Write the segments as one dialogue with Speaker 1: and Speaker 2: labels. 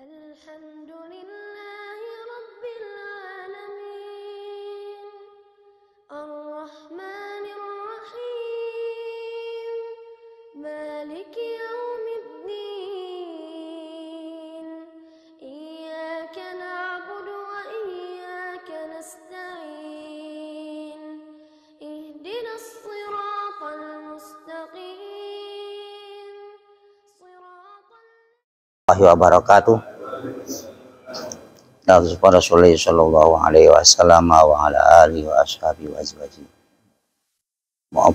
Speaker 1: Alhamdulillahi Rabbil Alamin Ar-Rahmanir Rahim Maliki Yawmiddin Iyyaka na'budu wa iyyaka nasta'in Ihdinas siratal mustaqim
Speaker 2: Wabarakatuh. Dari Rasulullah sallallahu alaihi wasallam wa ala alihi wa ashabihi wa azwajihi. Maaf.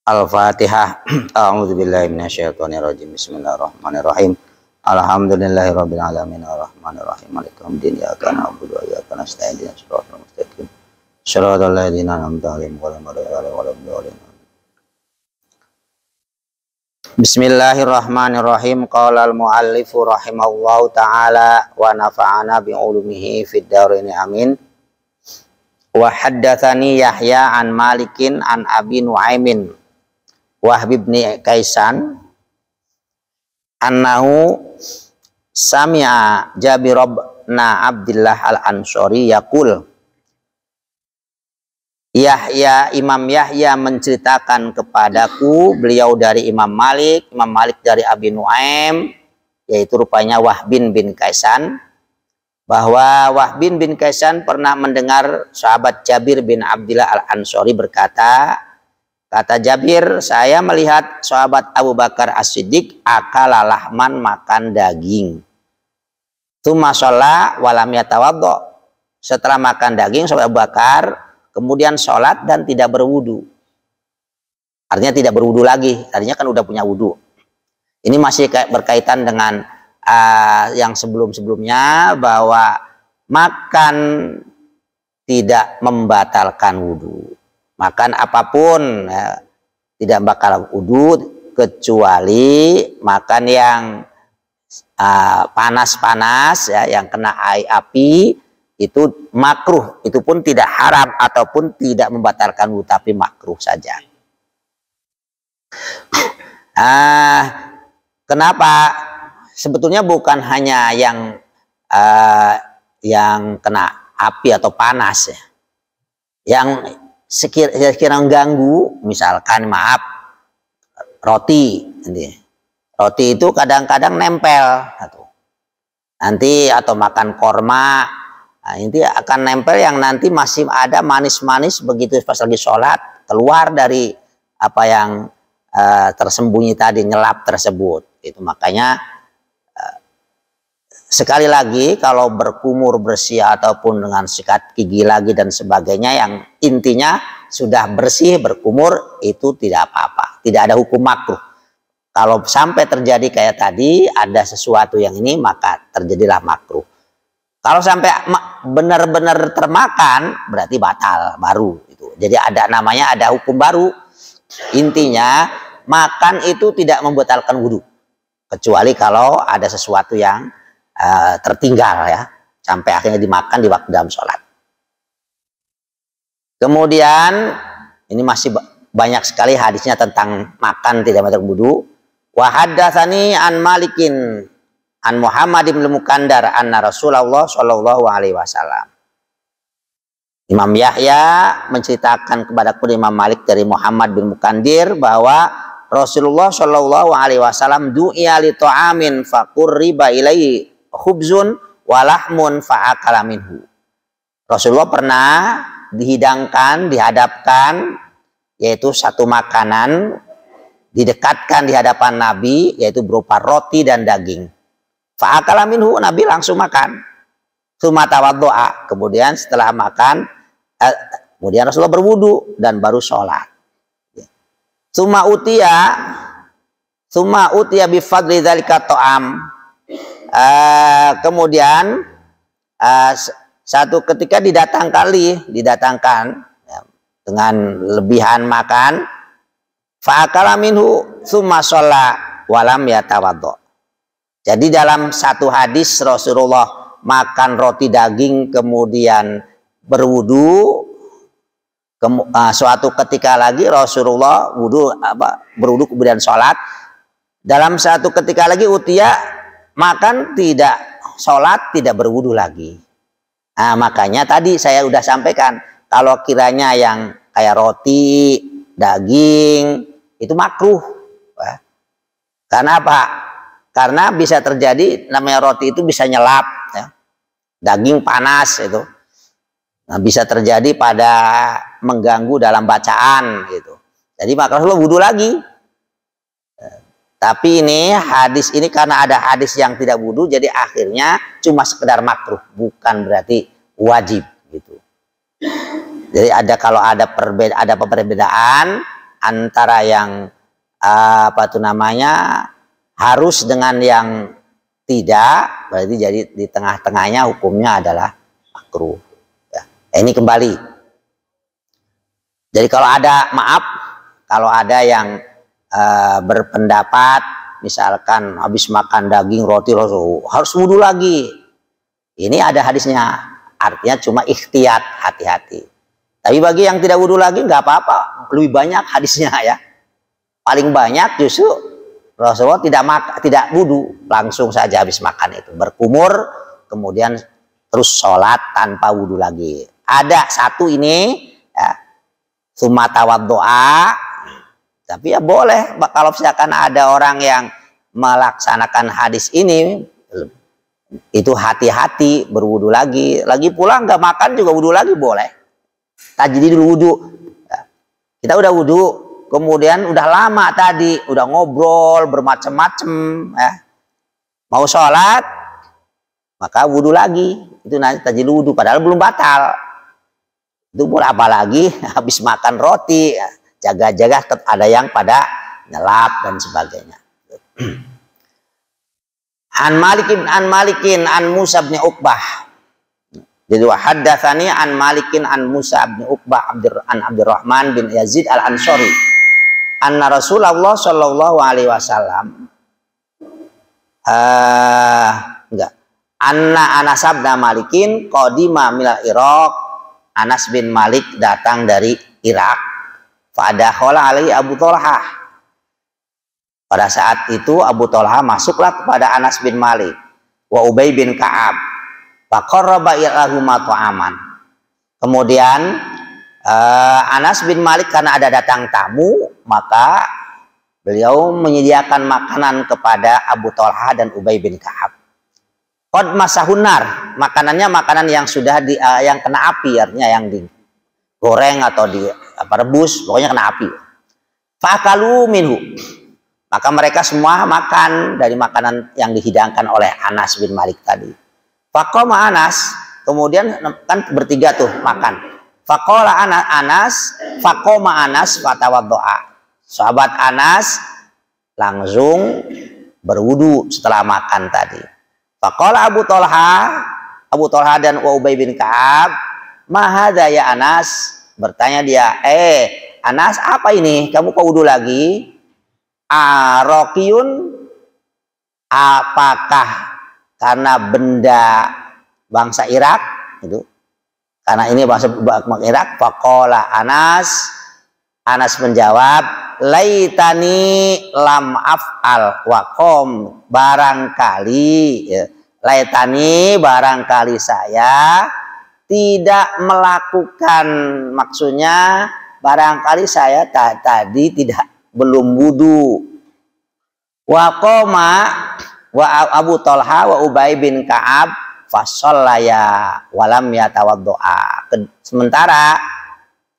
Speaker 2: Al-Fatihah. A'udzu billahi minasyaitonir rajim. Bismillahirrahmanirrahim. Alhamdulillahi rabbil alamin arrahmanir rahim maliki yaumiddin iyyaka na'budu wa iyyaka nasta'in ihdinas siratal mustaqim siratal ladzina an'amta 'alaihim ghairil maghdubi 'alaihim waladdallin. Bismillahirrahmanirrahim. Qala al-muallifu rahimahullahu ta'ala wa nafa'ana bi 'ulumihi fid dharain amin. Wa haddatsani Yahya an Malikin an Abi Nu'aimin Wahb bin Kaisan annahu sami'a Jabir bin Abdullah al-Ansari yaqul, Imam Yahya menceritakan kepadaku, beliau dari Imam Malik dari Abi Nu'aim, yaitu rupanya Wahbin bin Kaisan, bahwa Wahbin bin Kaisan pernah mendengar sahabat Jabir bin Abdullah al-Ansari berkata, kata Jabir, saya melihat sahabat Abu Bakar As-Siddiq akala lahman, makan daging. Tsumma shalla wa lam yatawaddo. Setelah makan daging sahabat Abu Bakar kemudian sholat dan tidak berwudu. Artinya tidak berwudu lagi, tadinya kan udah punya wudu. Ini masih berkaitan dengan yang sebelum-sebelumnya, bahwa makan tidak membatalkan wudu. Makan apapun ya, tidak bakal wudu kecuali makan yang panas-panas ya, yang kena api itu makruh, itu pun tidak haram ataupun tidak membatalkan wudu, tapi makruh saja. Kenapa? Sebetulnya bukan hanya yang kena api atau panas ya, yang sekiranya ganggu, misalkan roti itu kadang-kadang nempel nanti, atau makan korma, nanti akan nempel, yang nanti masih ada manis-manis begitu pas lagi sholat keluar dari apa yang tersembunyi tadi, ngelap tersebut. Itu makanya sekali lagi, kalau berkumur bersih ataupun dengan sikat gigi lagi dan sebagainya, yang intinya sudah bersih berkumur, itu tidak apa-apa, tidak ada hukum makruh. Kalau sampai terjadi kayak tadi ada sesuatu yang ini, maka terjadilah makruh. Kalau sampai benar-benar termakan berarti batal baru itu. Jadi ada namanya, ada hukum baru. Intinya makan itu tidak membatalkan wudu, kecuali kalau ada sesuatu yang tertinggal ya, sampai akhirnya dimakan di waktu dalam sholat. Kemudian ini masih banyak sekali hadisnya tentang makan tidak membatalkan wudu. Wa haddatsani an Malikin an Muhammad bin Mukandar anna Rasulullah sallallahu alaihi wasallam. Imam Yahya menceritakan kepadaku Imam Malik dari Muhammad bin Mukandir bahwa Rasulullah sallallahu alaihi wasallam du'iya li ta'amin faqurriba ilaihi khubzun walahmun fa'akala minhu. Rasulullah pernah dihadapkan yaitu satu makanan, didekatkan di hadapan Nabi, yaitu berupa roti dan daging. Fa'akala minhu, Nabi langsung makan. Tsumma tawaddo'a, kemudian setelah makan kemudian Rasulullah berwudu dan baru sholat. Tsumma utiya bi fadli dzalika ta'am. Kemudian satu ketika didatangkan ya, dengan lebihan makan, fa'akala minhu tsumma shalla walam yatawaddo. Jadi dalam satu hadis Rasulullah makan roti daging kemudian berwudu. Suatu ketika lagi Rasulullah berwudu kemudian sholat. Dalam satu ketika lagi utia makan tidak sholat tidak berwudu lagi. Nah, makanya tadi saya udah sampaikan kalau kiranya yang kayak roti, daging itu makruh. Karena apa? Karena bisa terjadi namanya roti itu bisa nyelap, ya. Daging panas itu. Nah, bisa terjadi pada mengganggu dalam bacaan gitu. Jadi maka Rasulullah wudu lagi. Tapi ini hadis ini karena ada hadis yang tidak wudu, jadi akhirnya cuma sekedar makruh, bukan berarti wajib gitu. Jadi kalau ada perbedaan antara yang harus dengan yang tidak, berarti jadi di tengah-tengahnya hukumnya adalah makruh. Ini kembali. Jadi kalau ada yang berpendapat misalkan habis makan daging roti harus wudu lagi. Ini ada hadisnya, artinya cuma ikhtiyat, hati-hati. Tapi bagi yang tidak wudu lagi nggak apa-apa, lebih banyak hadisnya ya. Paling banyak justru Rasulullah tidak wudu, langsung saja habis makan itu berkumur kemudian terus sholat tanpa wudu lagi. Ada satu ini ya, summa tawaddoa, tapi ya boleh kalau misalkan ada orang yang melaksanakan hadis ini itu hati-hati berwudu lagi pula nggak makan juga wudu lagi boleh. Tajdid dulu wudu, ya. Kita udah wudu kemudian udah lama tadi udah ngobrol bermacam-macam ya, mau sholat maka wudu lagi, itu nanti tajdid wudu padahal belum batal. Itu boleh, apalagi habis makan roti ya, jaga-jaga tetap ada yang pada nyelap dan sebagainya. An Malikin an Musa bin Uqbah. Jadi haddatsani an Malikin an Musa bin Uqbah an Abdurrahman bin Yazid al-Ansari. Anna Rasulullah sallallahu alaihi wasallam Anna Anas bin Malikin qadima minal Iraq. Anas bin Malik datang dari Irak. Fadakhala alaihi Abu Thalhah. Pada saat itu Abu Thalhah masuklah kepada Anas bin Malik wa Ubay bin Ka'ab. Faqarraba ilahuma ta'aman. Kemudian Anas bin Malik karena ada datang tamu, maka beliau menyediakan makanan kepada Abu Thalhah dan Ubay bin Ka'ab. Qad masahunar, makanan yang sudah yang kena api, artinya yang digoreng atau rebus, pokoknya kena api. Fakalu minhu, maka mereka semua makan dari makanan yang dihidangkan oleh Anas bin Malik tadi. Faqama Anas, kemudian kan bertiga tuh makan. Faqala Anas, faqama Anas fatawaddoa. Sahabat Anas langsung berwudu setelah makan tadi. Faqala Abu Thalhah dan Ubay bin Ka'ab, "Ma hadza ya Anas?" Bertanya dia, Anas, apa ini? Kamu kok wudu lagi? Araqiyun, apakah karena benda bangsa Irak itu? Karena ini bangsa Irak. Faqala Anas menjawab, laitani lam af'al wa qom, barangkali ya, laitani barangkali saya tidak melakukan, maksudnya barangkali saya tadi belum wudu. Wa qoma wa Abu Thalhah wa Ubay bin Ka'ab fasallaya walam yatawaddoa. Sementara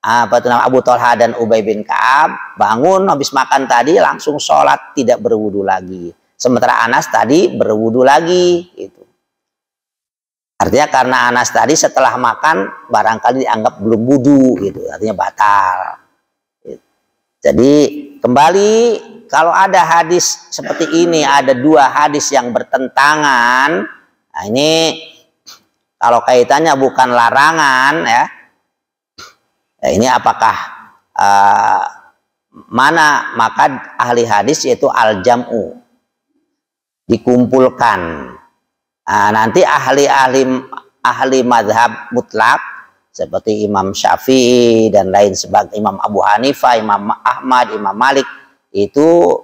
Speaker 2: Abu Thalhah dan Ubay bin Ka'ab bangun habis makan tadi langsung sholat tidak berwudu lagi. Sementara Anas tadi berwudu lagi. Gitu. Artinya karena Anas tadi setelah makan barangkali dianggap belum wudu, gitu. Artinya batal. Gitu. Jadi kembali kalau ada hadis seperti ini, ada dua hadis yang bertentangan. Nah ini kalau kaitannya bukan larangan ya. Ini apakah mana? Maka ahli hadis yaitu al-jam'u. dikumpulkan. Nah, nanti ahli madhab mutlak seperti Imam Syafi'i dan lain sebagainya, Imam Abu Hanifah, Imam Ahmad, Imam Malik, itu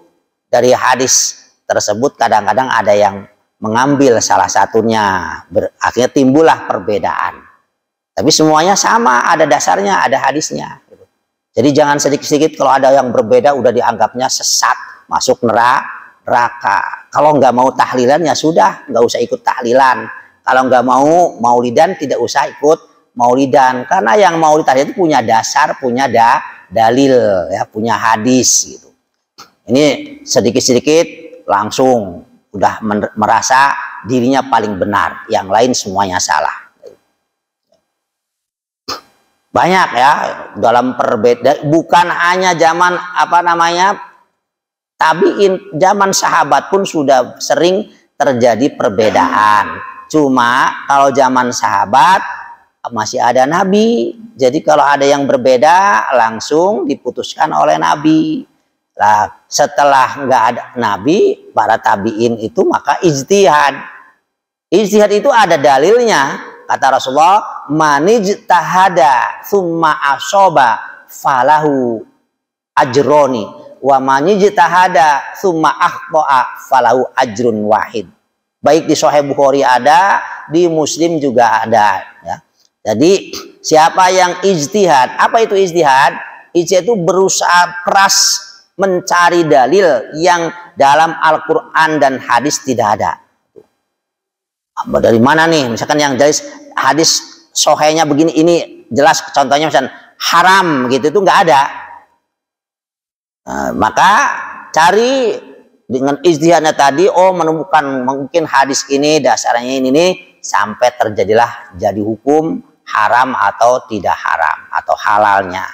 Speaker 2: dari hadis tersebut kadang-kadang ada yang mengambil salah satunya, akhirnya timbullah perbedaan. Tapi semuanya sama, ada dasarnya, ada hadisnya. Jadi jangan sedikit-sedikit kalau ada yang berbeda udah dianggapnya sesat, masuk neraka. Kalau nggak mau tahlilan ya sudah, nggak usah ikut tahlilan. Kalau nggak mau maulidan, tidak usah ikut maulidan. Karena yang maulid itu punya dasar, punya dalil, ya, punya hadis gitu. Ini sedikit-sedikit langsung udah merasa dirinya paling benar, yang lain semuanya salah. Banyak ya dalam perbedaan, bukan hanya zaman tabiin, zaman sahabat pun sudah sering terjadi perbedaan. Cuma kalau zaman sahabat masih ada Nabi, jadi kalau ada yang berbeda langsung diputuskan oleh Nabi. Nah, setelah nggak ada Nabi, para tabiin itu maka ijtihad. Ijtihad itu ada dalilnya. Kata Rasulullah, manijtahada summa asoba falahu ajroni, wa manijtahada summa akhto'a falahu ajrun wahid. Baik di Sahih Bukhari ada, di Muslim juga ada. Ya. Jadi siapa yang ijtihad, apa itu ijtihad? Ijtihad itu berusaha keras mencari dalil yang dalam Al-Quran dan hadis tidak ada. Dari mana nih? Misalkan yang jelas hadis sahihnya begini, ini jelas contohnya misalkan haram gitu, itu nggak ada. Nah, maka cari dengan ijtihadnya tadi, menemukan mungkin hadis ini dasarnya ini nih, sampai terjadilah jadi hukum haram atau tidak haram atau halalnya.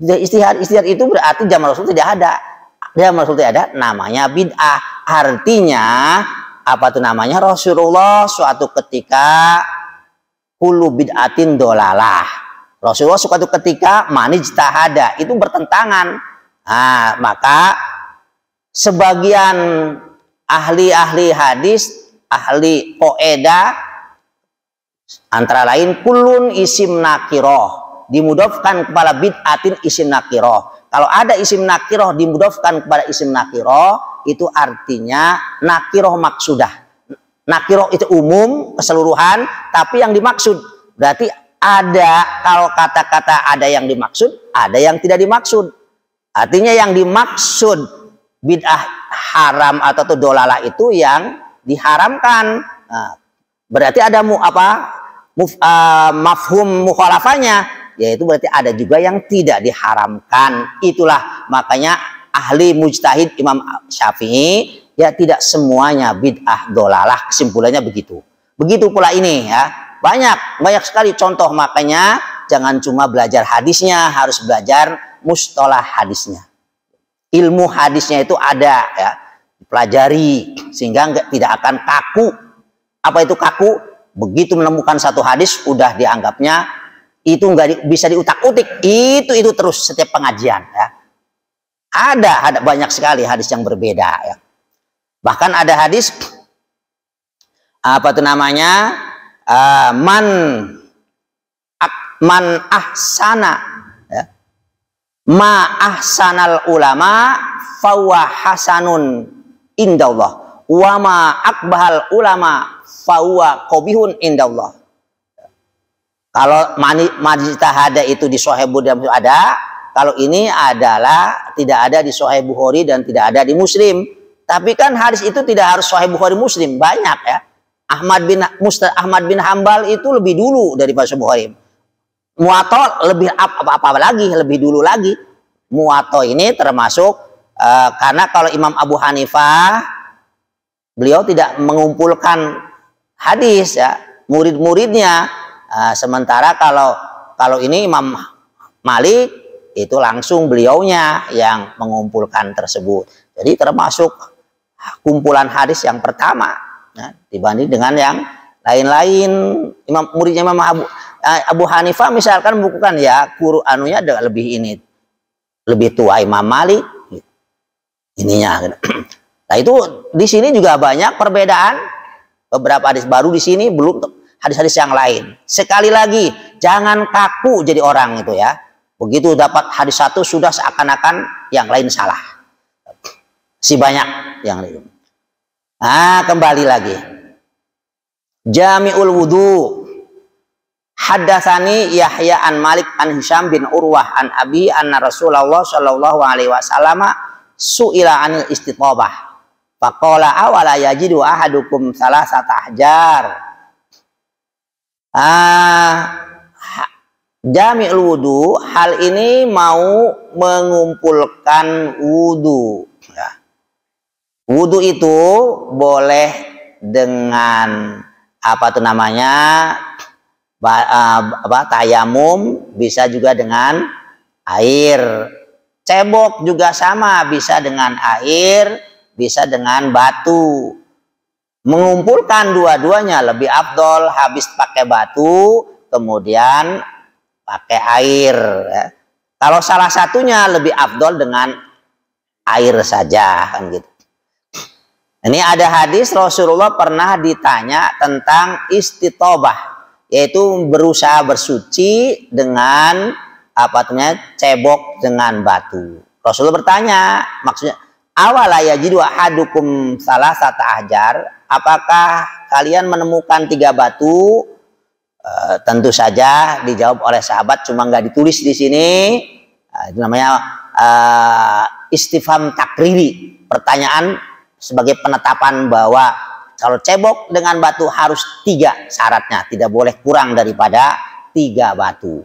Speaker 2: Istihad itu berarti zaman Rasul tidak ada. Zaman Rasul tidak ada, namanya bid'ah. Artinya apa tuh namanya? Rasulullah suatu ketika kullu bid'atin dolalah. Rasulullah suatu ketika manijtahada, itu bertentangan. Nah, maka sebagian ahli-ahli hadis, ahli qaedah, antara lain kulun isim nakiroh, dimudofkan kepada bid'atin isim nakiroh. Kalau ada isim nakiroh dimudofkan kepada isim nakiroh, itu artinya nakiroh maksudah. Nakiroh itu umum, keseluruhan, tapi yang dimaksud berarti ada, kalau kata-kata ada yang dimaksud, ada yang tidak dimaksud. Artinya yang dimaksud bid'ah haram atau dolalah itu yang diharamkan. Nah, berarti ada mafhum mukhalafahnya, yaitu berarti ada juga yang tidak diharamkan. Itulah makanya ahli mujtahid Imam Syafi'i, ya tidak semuanya bid'ah dolalah, kesimpulannya begitu. Begitu pula ini ya, banyak sekali contoh. Makanya jangan cuma belajar hadisnya, harus belajar mustalah hadisnya. Ilmu hadisnya itu ada ya, pelajari sehingga tidak akan kaku. Apa itu kaku? Begitu menemukan satu hadis udah dianggapnya itu nggak bisa diutak-utik, itu terus setiap pengajian ya. Ada banyak sekali hadis yang berbeda ya. Bahkan ada hadis apa itu namanya, man ahsana ya, ma ahsanal ulama fawa hasanun indallah wa ma akbahal ulama fawa qabihun indallah. Kalau majtahada itu di Sahih Bukhari ada, kalau ini adalah tidak ada di Sahih Bukhari dan tidak ada di Muslim. Tapi kan hadis itu tidak harus Sahih Bukhari Muslim, banyak ya. Ahmad bin Hambal itu lebih dulu daripada Sahih Bukhari. Muwatta lebih apa lagi, lebih dulu lagi. Muwatta ini termasuk karena kalau Imam Abu Hanifah beliau tidak mengumpulkan hadis ya, murid-muridnya. Sementara kalau ini Imam Malik itu langsung beliaunya yang mengumpulkan tersebut. Jadi termasuk kumpulan hadis yang pertama ya, dibanding dengan yang lain-lain. Muridnya Imam Abu Hanifah misalkan bukan ya, Qur'anunya lebih tua Imam Malik ininya. Nah, itu di sini juga banyak perbedaan. Beberapa hadis baru di sini, belum hadis-hadis yang lain. Sekali lagi, jangan kaku jadi orang itu ya. Begitu dapat hadis satu sudah seakan-akan yang lain salah. Si banyak yang itu. Nah, kembali lagi. Jami'ul wudu. Haddatsani Yahya an Malik an Hisham bin Urwah an Abi anna Rasulullah sallallahu alaihi wasallam su'ila anil istithabah. Faqala awala yajidu ahadukum salasata ahjar. Jami'ul wudu, hal ini mau mengumpulkan wudu. Ya. Wudu itu boleh dengan apa tuh namanya, tayamum, bisa juga dengan air. Cebok juga sama, bisa dengan air, bisa dengan batu. Mengumpulkan dua-duanya lebih afdol, habis pakai batu, kemudian pakai air. Ya. Kalau salah satunya lebih afdol dengan air saja, kan gitu. Ini ada hadis Rasulullah pernah ditanya tentang istitobah, yaitu berusaha bersuci dengan apa namanya, cebok dengan batu. Rasulullah bertanya, maksudnya awala yajidu ahadukum salasata ahjar, apakah kalian menemukan 3 batu? Tentu saja dijawab oleh sahabat, cuma nggak ditulis di sini. Itu namanya istifham takriri, pertanyaan sebagai penetapan bahwa kalau cebok dengan batu harus 3 syaratnya, tidak boleh kurang daripada 3 batu.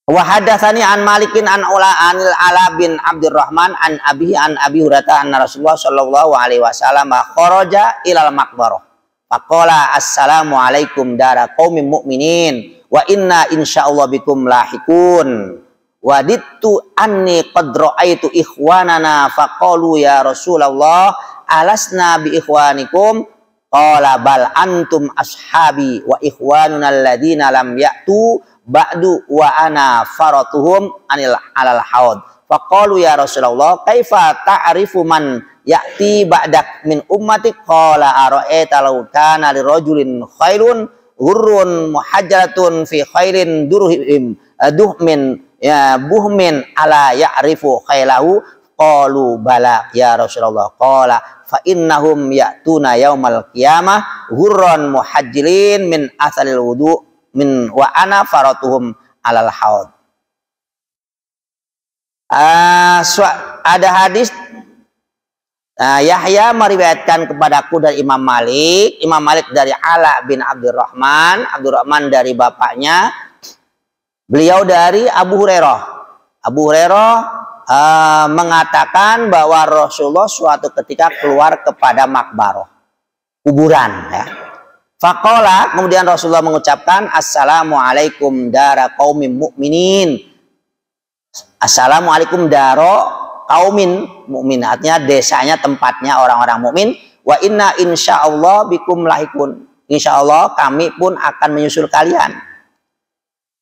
Speaker 2: Wa hadatsani an Malikin an anil Ala bin Abdurrahman an Abi Hurairah anna Rasulullah sallallahu alaihi wasallam kharaja ilal maqbarah. Faqala assalamu alaikum dara qaumin mu'minin wa inna insyaallah bikum lahikun. Wadittu anni qad ra'aitu ikhwanana faqalu ya Rasulullah alasna bi ikhwanikum qala bal antum ashabi wa ikhwanuna alladhina lam ya'tu ba'du wa ana faratuhum alal haud. Faqalu ya Rasulullah kaifa ta'rifu man ya'ti ba'dak min ummatik qala ara'aita law kana lirajulin khairun hurrun muhajjaratun fi khairin duhmin ya buhmin ala ya'rifu khailahu qalu bala ya Rasulullah qala fa innahum ya'tuna yaumal qiyamah hurran muhajjilin min asalil wudu min wa ana faratuhum alal haud. Ada hadis Yahya meriwayatkan kepadaku dari Imam Malik dari Ala bin Abdurrahman dari bapaknya, beliau dari Abu Hurairah. Abu Hurairah mengatakan bahwa Rasulullah suatu ketika keluar kepada makbaroh, kuburan. Ya. Faqala, kemudian Rasulullah mengucapkan assalamualaikum dara qaumin mu'minin. Assalamualaikum daro kaumin mukmin, artinya desanya, tempatnya orang-orang mukmin. Wa inna insyaallah bikum lahikun, insyaallah kami pun akan menyusul kalian.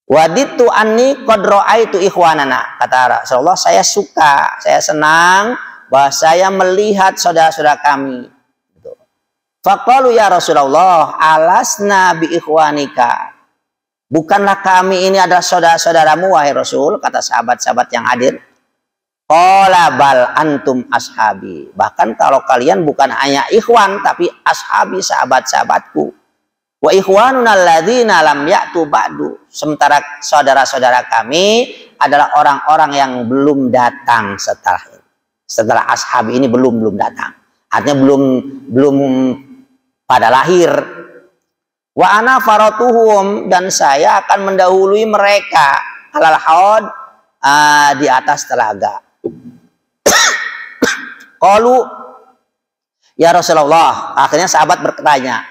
Speaker 2: Waditu anni qad ra'aitu ikhwanana, kata Rasulullah, saya suka, saya senang bahwa saya melihat saudara-saudara kami. Faqalu ya Rasulullah alasna bi ikhwanika, bukanlah kami ini adalah saudara-saudaramu wahai Rasul, kata sahabat-sahabat yang hadir. Qala bal antum ashabi, bahkan kalau kalian bukan hanya ikhwan tapi ashabi, sahabat-sahabatku. Wa ikhwanuna alladzina lam ya'tu ba'du, sementara saudara-saudara kami adalah orang-orang yang belum datang setelah ashabi ini belum datang, artinya belum pada lahir. Wa ana faratuhum, dan saya akan mendahului mereka alal haud, di atas telaga. Qalu ya Rasulullah, akhirnya sahabat bertanya,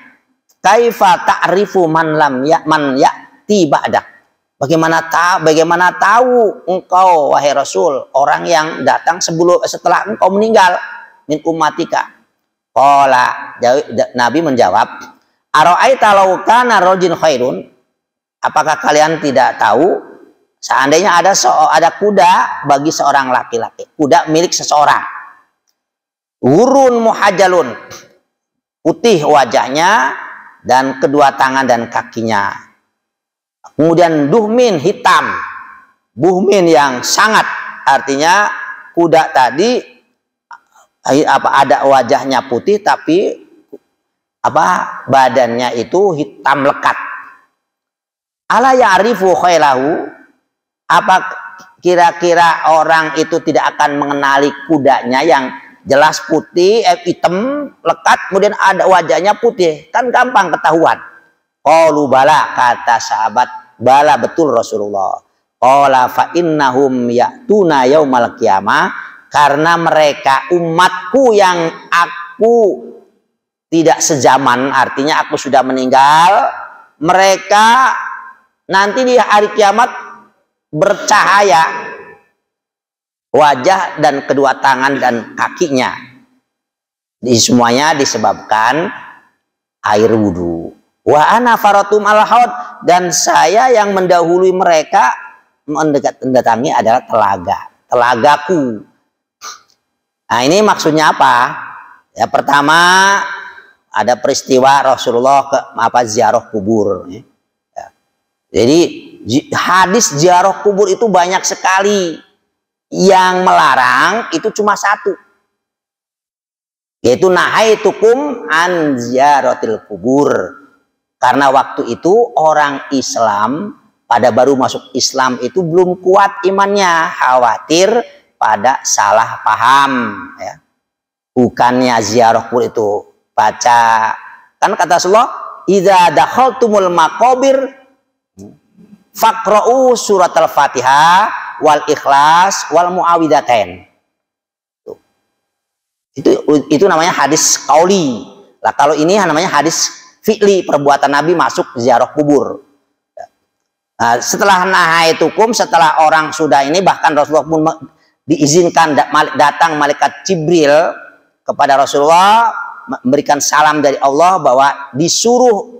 Speaker 2: kaifa ta'rifu man ya'ti ba'dak, bagaimana tahu engkau wahai Rasul orang yang datang setelah engkau meninggal, min ummatika. Qala, Nabi menjawab, ara'aita law kana rajulun khairun, apakah kalian tidak tahu seandainya ada kuda bagi seorang laki-laki, kuda milik seseorang. Hurun muhajalun, putih wajahnya dan kedua tangan dan kakinya. Kemudian duhmin, hitam, buhmin yang sangat, artinya kuda tadi ada wajahnya putih tapi badannya itu hitam lekat. Ala ya'rifu khailahu, apa kira-kira orang itu tidak akan mengenali kudanya yang jelas putih, hitam, lekat, kemudian ada wajahnya putih, kan gampang ketahuan. Qalu bala, kata sahabat, bala betul Rasulullah. Qala fa innahum ya'tuna yaumal qiyamah, karena mereka umatku yang aku tidak sezaman, artinya aku sudah meninggal, mereka nanti di hari kiamat bercahaya wajah dan kedua tangan dan kakinya. Semuanya disebabkan air wudhu. Wa ana faratum al haud, dan saya yang mendahului mereka mendatangi adalah telagaku. Nah, ini maksudnya apa? Ya, pertama ada peristiwa Rasulullah ziarah kubur. Ya. Jadi hadis ziarah kubur itu banyak sekali. Yang melarang itu cuma satu, yaitu nahaitukum an ziyaratil kubur, karena waktu itu orang Islam pada baru masuk Islam itu belum kuat imannya, khawatir pada salah paham, ya. Bukannya ziarah kubur itu baca, kan kata Rasulullah, idza dakhaltumul maqabir faqra'u suratul Fatihah wal ikhlas wal muawidatain. Itu namanya hadis qauli. Lah kalau ini namanya hadis fi'li, perbuatan Nabi masuk ziarah kubur. Nah, setelah nahaitukum, setelah orang sudah ini, bahkan Rasulullah pun diizinkan datang malaikat Jibril kepada Rasulullah memberikan salam dari Allah bahwa disuruh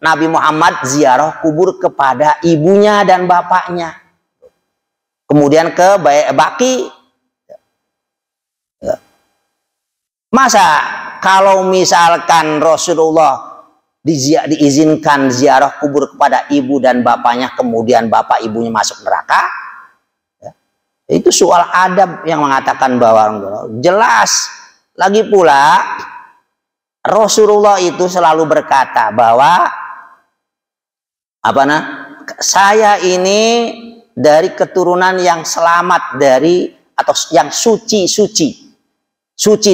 Speaker 2: Nabi Muhammad ziarah kubur kepada ibunya dan bapaknya. Kemudian ke Baqi. Masa kalau misalkan Rasulullah diizinkan ziarah kubur kepada ibu dan bapaknya, kemudian bapak ibunya masuk neraka, ya, itu soal adab yang mengatakan bahwa jelas. Lagi pula Rasulullah itu selalu berkata bahwa saya ini dari keturunan yang selamat dari atau yang suci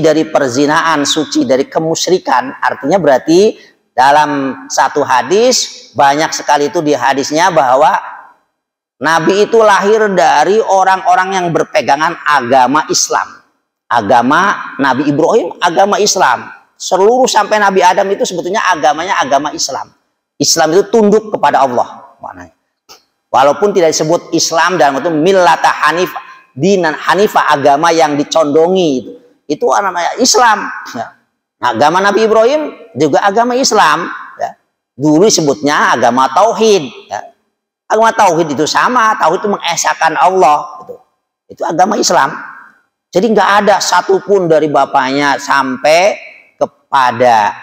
Speaker 2: dari perzinahan, suci dari kemusyrikan. Artinya berarti dalam satu hadis, banyak sekali itu di hadisnya bahwa Nabi itu lahir dari orang-orang yang berpegangan agama Islam. Agama Nabi Ibrahim, agama Islam. Seluruh sampai Nabi Adam itu sebetulnya agamanya agama Islam. Islam itu tunduk kepada Allah maknanya. Walaupun tidak disebut Islam dalam itu millata hanif, dinan hanifah, agama yang dicondongi itu namanya Islam. Ya. Agama Nabi Ibrahim juga agama Islam. Ya. Dulu disebutnya agama tauhid. Ya. Agama tauhid itu sama, tauhid itu mengesahkan Allah. Itu agama Islam. Jadi nggak ada satupun dari bapaknya sampai kepada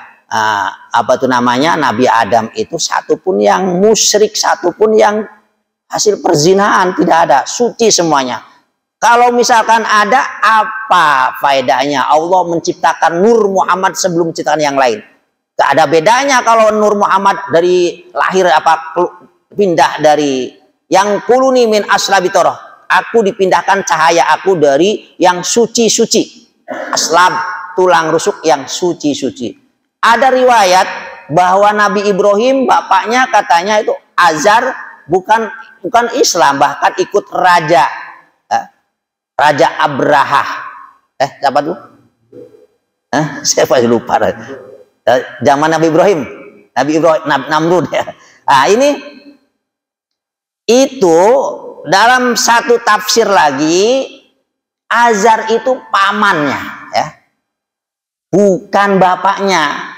Speaker 2: Nabi Adam itu satupun yang musyrik, satupun yang hasil perzinahan, tidak ada, suci semuanya. Kalau misalkan ada, apa faedahnya Allah menciptakan Nur Muhammad sebelum menciptakan yang lain? Gak ada bedanya kalau Nur Muhammad dari lahir pindah dari yang kuluni min aslabi toroh. Aku dipindahkan cahaya aku dari yang suci-suci. Aslab, tulang rusuk yang suci-suci. Ada riwayat bahwa Nabi Ibrahim bapaknya katanya itu Azar, bukan Islam, bahkan ikut Raja Abraha. Siapa tuh? Saya pasti lupa. Zaman Nabi Ibrahim, Namrud ya. Nah, ini itu dalam satu tafsir lagi, Azar itu pamannya, ya, bukan bapaknya.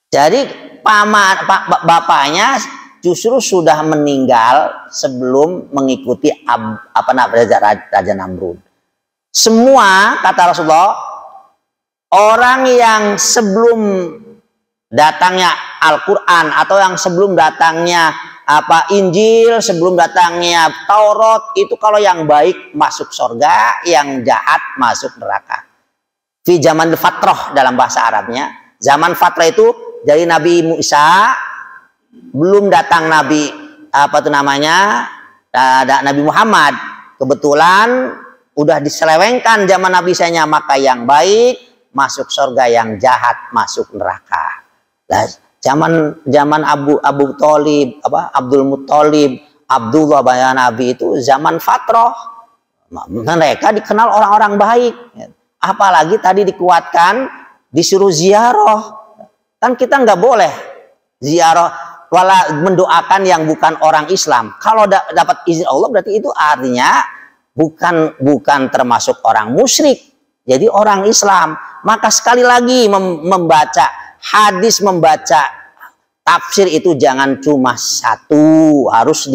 Speaker 2: Jadi bapaknya justru sudah meninggal sebelum mengikuti Raja Namrud. Semua kata Rasulullah, orang yang sebelum datangnya Al-Quran atau yang sebelum datangnya Injil, sebelum datangnya Taurat, itu kalau yang baik masuk surga, yang jahat masuk neraka. Fi zaman fatrah dalam bahasa Arabnya. Zaman fatrah itu dari Nabi Musa, belum datang Nabi Nabi Muhammad. Kebetulan udah diselewengkan zaman Nabi Isanya, maka yang baik masuk surga, yang jahat masuk neraka. Nah, zaman Abu Thalib, Abdul Muthalib, Abdullah bayang Nabi itu zaman fatrah. Mereka dikenal orang-orang baik. Apalagi tadi dikuatkan disuruh ziarah. Kan kita nggak boleh ziarah wala mendoakan yang bukan orang Islam. Kalau dapat izin Allah berarti itu artinya bukan termasuk orang musyrik. Jadi orang Islam. Maka sekali lagi membaca hadis, membaca tafsir itu jangan cuma satu, harus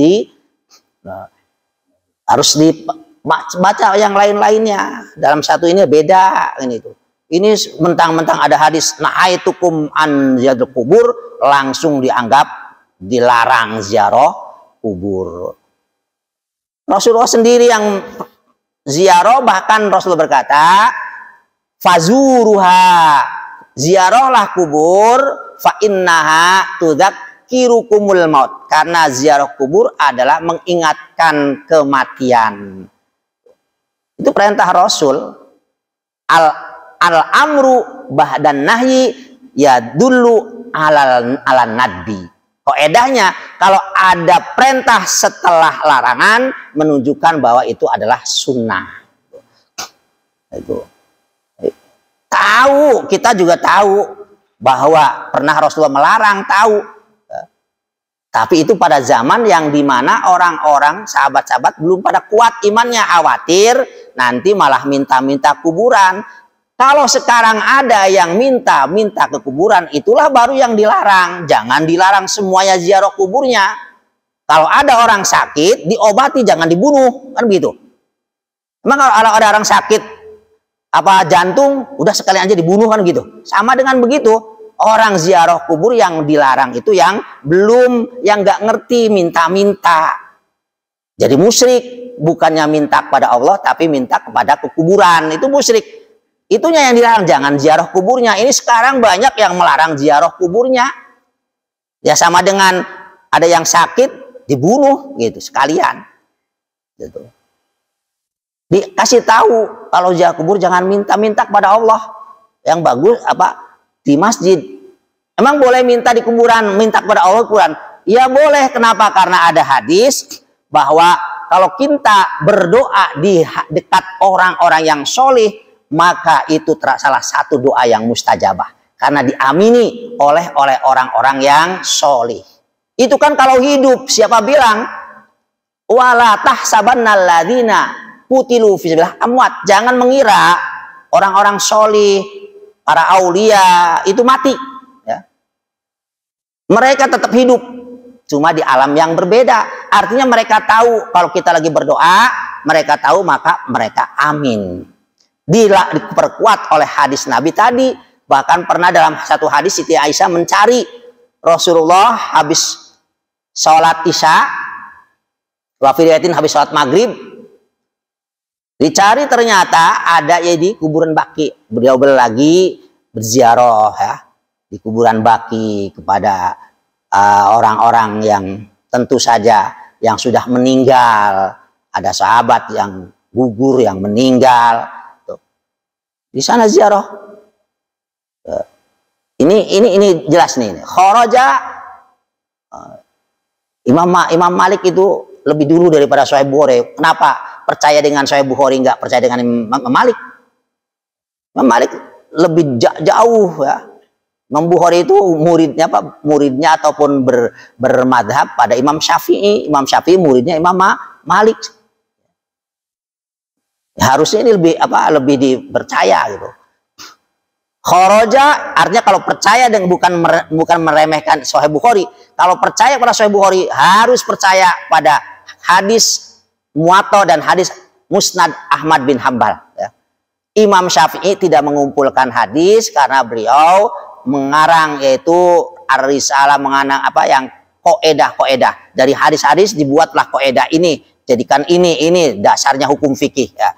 Speaker 2: dibaca yang lain-lainnya. Dalam satu ini beda ini tuh. Ini mentang-mentang ada hadis nahaitukum an ziyaratul kubur, langsung dianggap dilarang ziarah kubur. Rasulullah sendiri yang ziarah, bahkan Rasulullah berkata, fazuruha, ziarahlah kubur, fa innaha tudzakirukumul maut, karena ziarah kubur adalah mengingatkan kematian. Itu perintah Rasul. Al-amru ba'dan nahyi ya dulu ala nadbi. Kaedahnya kalau ada perintah setelah larangan menunjukkan bahwa itu adalah sunnah. Itu. Tahu, kita juga tahu bahwa pernah Rasulullah melarang, tahu. Tapi itu pada zaman yang dimana orang-orang sahabat-sahabat belum pada kuat imannya, khawatir nanti malah minta-minta kuburan. Kalau sekarang ada yang minta ke kuburan, itulah baru yang dilarang. Jangan dilarang semuanya ziarah kuburnya. Kalau ada orang sakit, diobati, jangan dibunuh, kan begitu. Emang kalau ada orang sakit jantung, udah sekalian aja dibunuh, kan gitu. Sama dengan begitu, orang ziarah kubur yang dilarang itu yang nggak ngerti, minta-minta. Jadi musyrik, bukannya minta kepada Allah, tapi minta kepada kuburan, itu musyrik. Itunya yang dilarang, jangan ziarah kuburnya. Ini sekarang banyak yang melarang ziarah kuburnya. Ya sama dengan ada yang sakit dibunuh gitu sekalian. Gitu. Dikasih tahu kalau ziarah kubur jangan minta-minta kepada Allah. Yang bagus di masjid. Emang boleh minta di kuburan, minta kepada Allah kuburan? Ya boleh. Kenapa? Karena ada hadis bahwa kalau kita berdoa di dekat orang-orang yang solih, maka itu salah satu doa yang mustajabah karena diamini oleh orang-orang yang solih. Itu kan kalau hidup, siapa bilang wala tahsabannal ladzina qutilu fi sabilillah amwat, jangan mengira orang-orang solih, para aulia itu mati ya. Mereka tetap hidup, cuma di alam yang berbeda. Artinya mereka tahu kalau kita lagi berdoa, mereka tahu, maka mereka amin. Diperkuat oleh hadis Nabi tadi. Bahkan pernah dalam satu hadis Siti Aisyah mencari Rasulullah habis sholat isya, wafiriyatin habis sholat maghrib, dicari ternyata ada di kuburan Baki. Beliau lagi berziarah ya di kuburan Baki kepada orang-orang yang tentu saja yang sudah meninggal. Ada sahabat yang gugur, yang meninggal. Di sana ziarah. Ini jelas nih. Kharaja Imam Malik itu lebih dulu daripada Sahih Bukhari. Kenapa percaya dengan Sahih Bukhari, nggak percaya dengan Imam Malik? Imam Malik lebih jauh ya. Imam Bukhari itu muridnya ataupun bermadhab pada Imam Syafi'i. Imam Syafi'i muridnya Imam Malik. Harusnya ini lebih dipercaya gitu. Kharaja artinya kalau percaya dan bukan meremehkan Sahih Bukhari. Kalau percaya pada Sahih Bukhari harus percaya pada hadis Muwatta dan hadis Musnad Ahmad bin Hambal. Ya. Imam Syafi'i tidak mengumpulkan hadis karena beliau mengarang yaitu Ar-Risalah, mengarang apa yang koedah dari hadis-hadis dibuatlah koedah ini, jadikan ini dasarnya hukum fikih. Ya.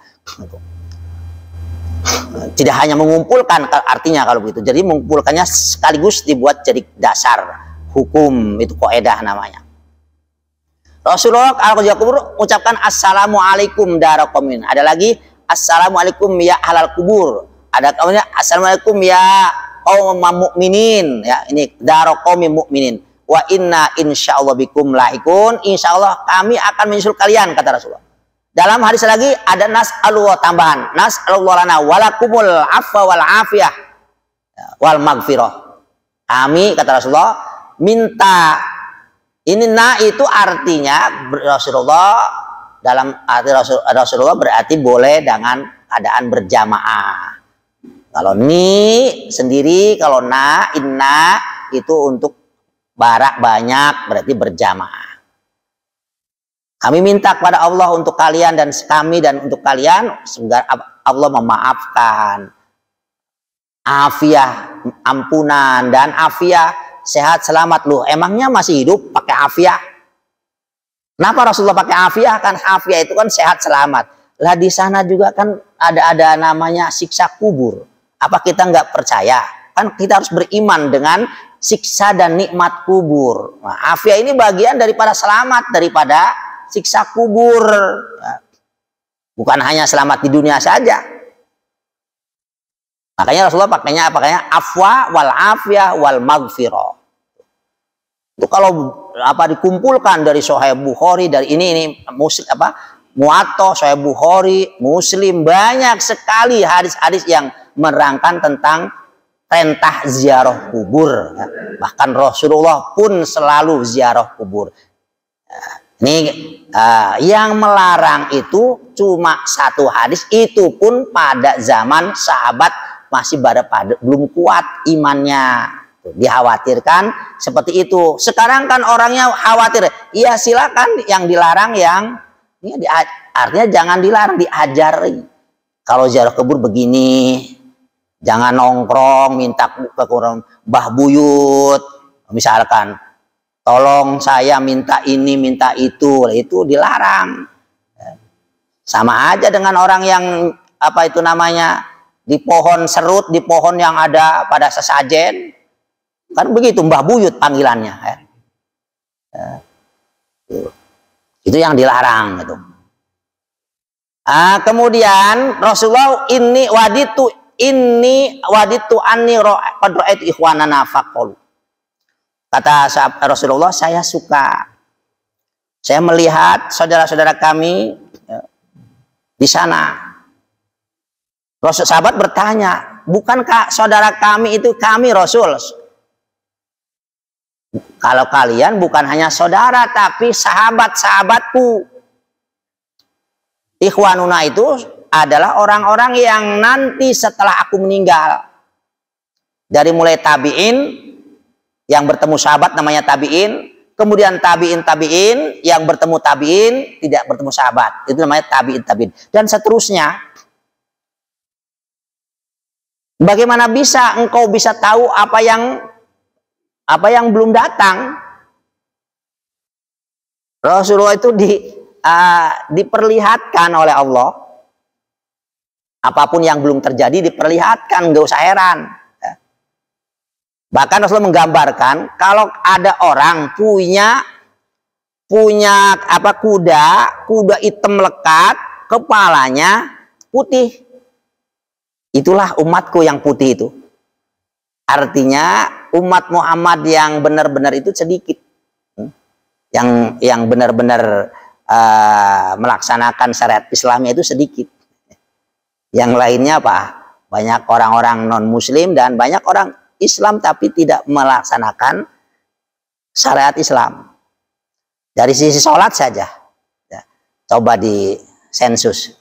Speaker 2: Tidak hanya mengumpulkan artinya kalau begitu, jadi mengumpulkannya sekaligus dibuat jadi dasar hukum, itu koedah namanya. Rasulullah al-kubur ucapkan assalamualaikum darakomin. Ada lagi assalamualaikum ya ahlal kubur. Ada kemudian assalamualaikum ya kaum mukminin. Ya, ini darakomin mukminin. Wa inna insyaallah bikum laikun. Insyaallah kami akan menyusul kalian, kata Rasulullah. Dalam hadis lagi ada nas'alullah tambahan. Nas'alullah lana walakumul afwa wal afiyah wal maghfirah. Kami, kata Rasulullah, minta ini itu artinya Rasulullah, dalam arti Rasulullah berarti boleh dengan keadaan berjamaah. Kalau ni sendiri, kalau inna itu untuk barak banyak berarti berjamaah. Kami minta kepada Allah untuk kalian dan kami dan untuk kalian, semoga Allah memaafkan, afiah, ampunan dan afiah, sehat selamat. Loh, emangnya masih hidup pakai afiah? Kenapa Rasulullah pakai afiah? Kan afiah itu kan sehat selamat. Lah di sana juga kan ada namanya siksa kubur. Apa kita nggak percaya? Kan kita harus beriman dengan siksa dan nikmat kubur. Nah, afiah ini bagian daripada selamat daripada siksa kubur. Bukan hanya selamat di dunia saja. Makanya Rasulullah pakainya afwa wal afiyah wal maghfirah. Itu kalau dikumpulkan dari Sahih Bukhari, dari ini Muslim Muwatta, Sahih Bukhari, Muslim, banyak sekali hadis-hadis yang menerangkan tentang perintah ziarah kubur. Ya. Bahkan Rasulullah pun selalu ziarah kubur. Yang melarang itu cuma satu hadis, itu pun pada zaman sahabat masih belum kuat imannya, dikhawatirkan seperti itu. Sekarang kan orangnya khawatir, iya silakan, yang dilarang artinya jangan dilarang, diajari. Kalau ziarah kubur begini, jangan nongkrong minta ke Mbah Buyut misalkan, tolong saya minta ini minta itu dilarang. Sama aja dengan orang yang di pohon serut, di pohon yang ada pada sesajen, kan begitu Mbah Buyut panggilannya. Itu yang dilarang gitu. Kemudian Rasulullah ini waditu anni qad ra'aitu ikhwanana faqalu. Kata Rasulullah, saya melihat saudara-saudara kami di sana. Sahabat bertanya, bukankah saudara kami itu kami Rasul? Kalau kalian bukan hanya saudara tapi sahabat-sahabatku. Ikhwanuna itu adalah orang-orang yang nanti setelah aku meninggal. Dari mulai tabi'in yang bertemu sahabat namanya tabi'in, kemudian tabi'in yang bertemu tabi'in tidak bertemu sahabat, itu namanya tabi'in, dan seterusnya. Bagaimana bisa engkau bisa tahu apa yang belum datang? Rasulullah itu diperlihatkan oleh Allah. Apapun yang belum terjadi diperlihatkan, nggak usah heran. Bahkan Rasulullah menggambarkan kalau ada orang punya kuda hitam lekat, kepalanya putih. Itulah umatku yang putih itu. Artinya umat Muhammad yang benar-benar itu sedikit. Yang benar-benar melaksanakan syariat Islamnya itu sedikit. Yang lainnya banyak orang-orang non-muslim dan banyak orang Islam tapi tidak melaksanakan syariat Islam. Dari sisi sholat saja, coba di sensus.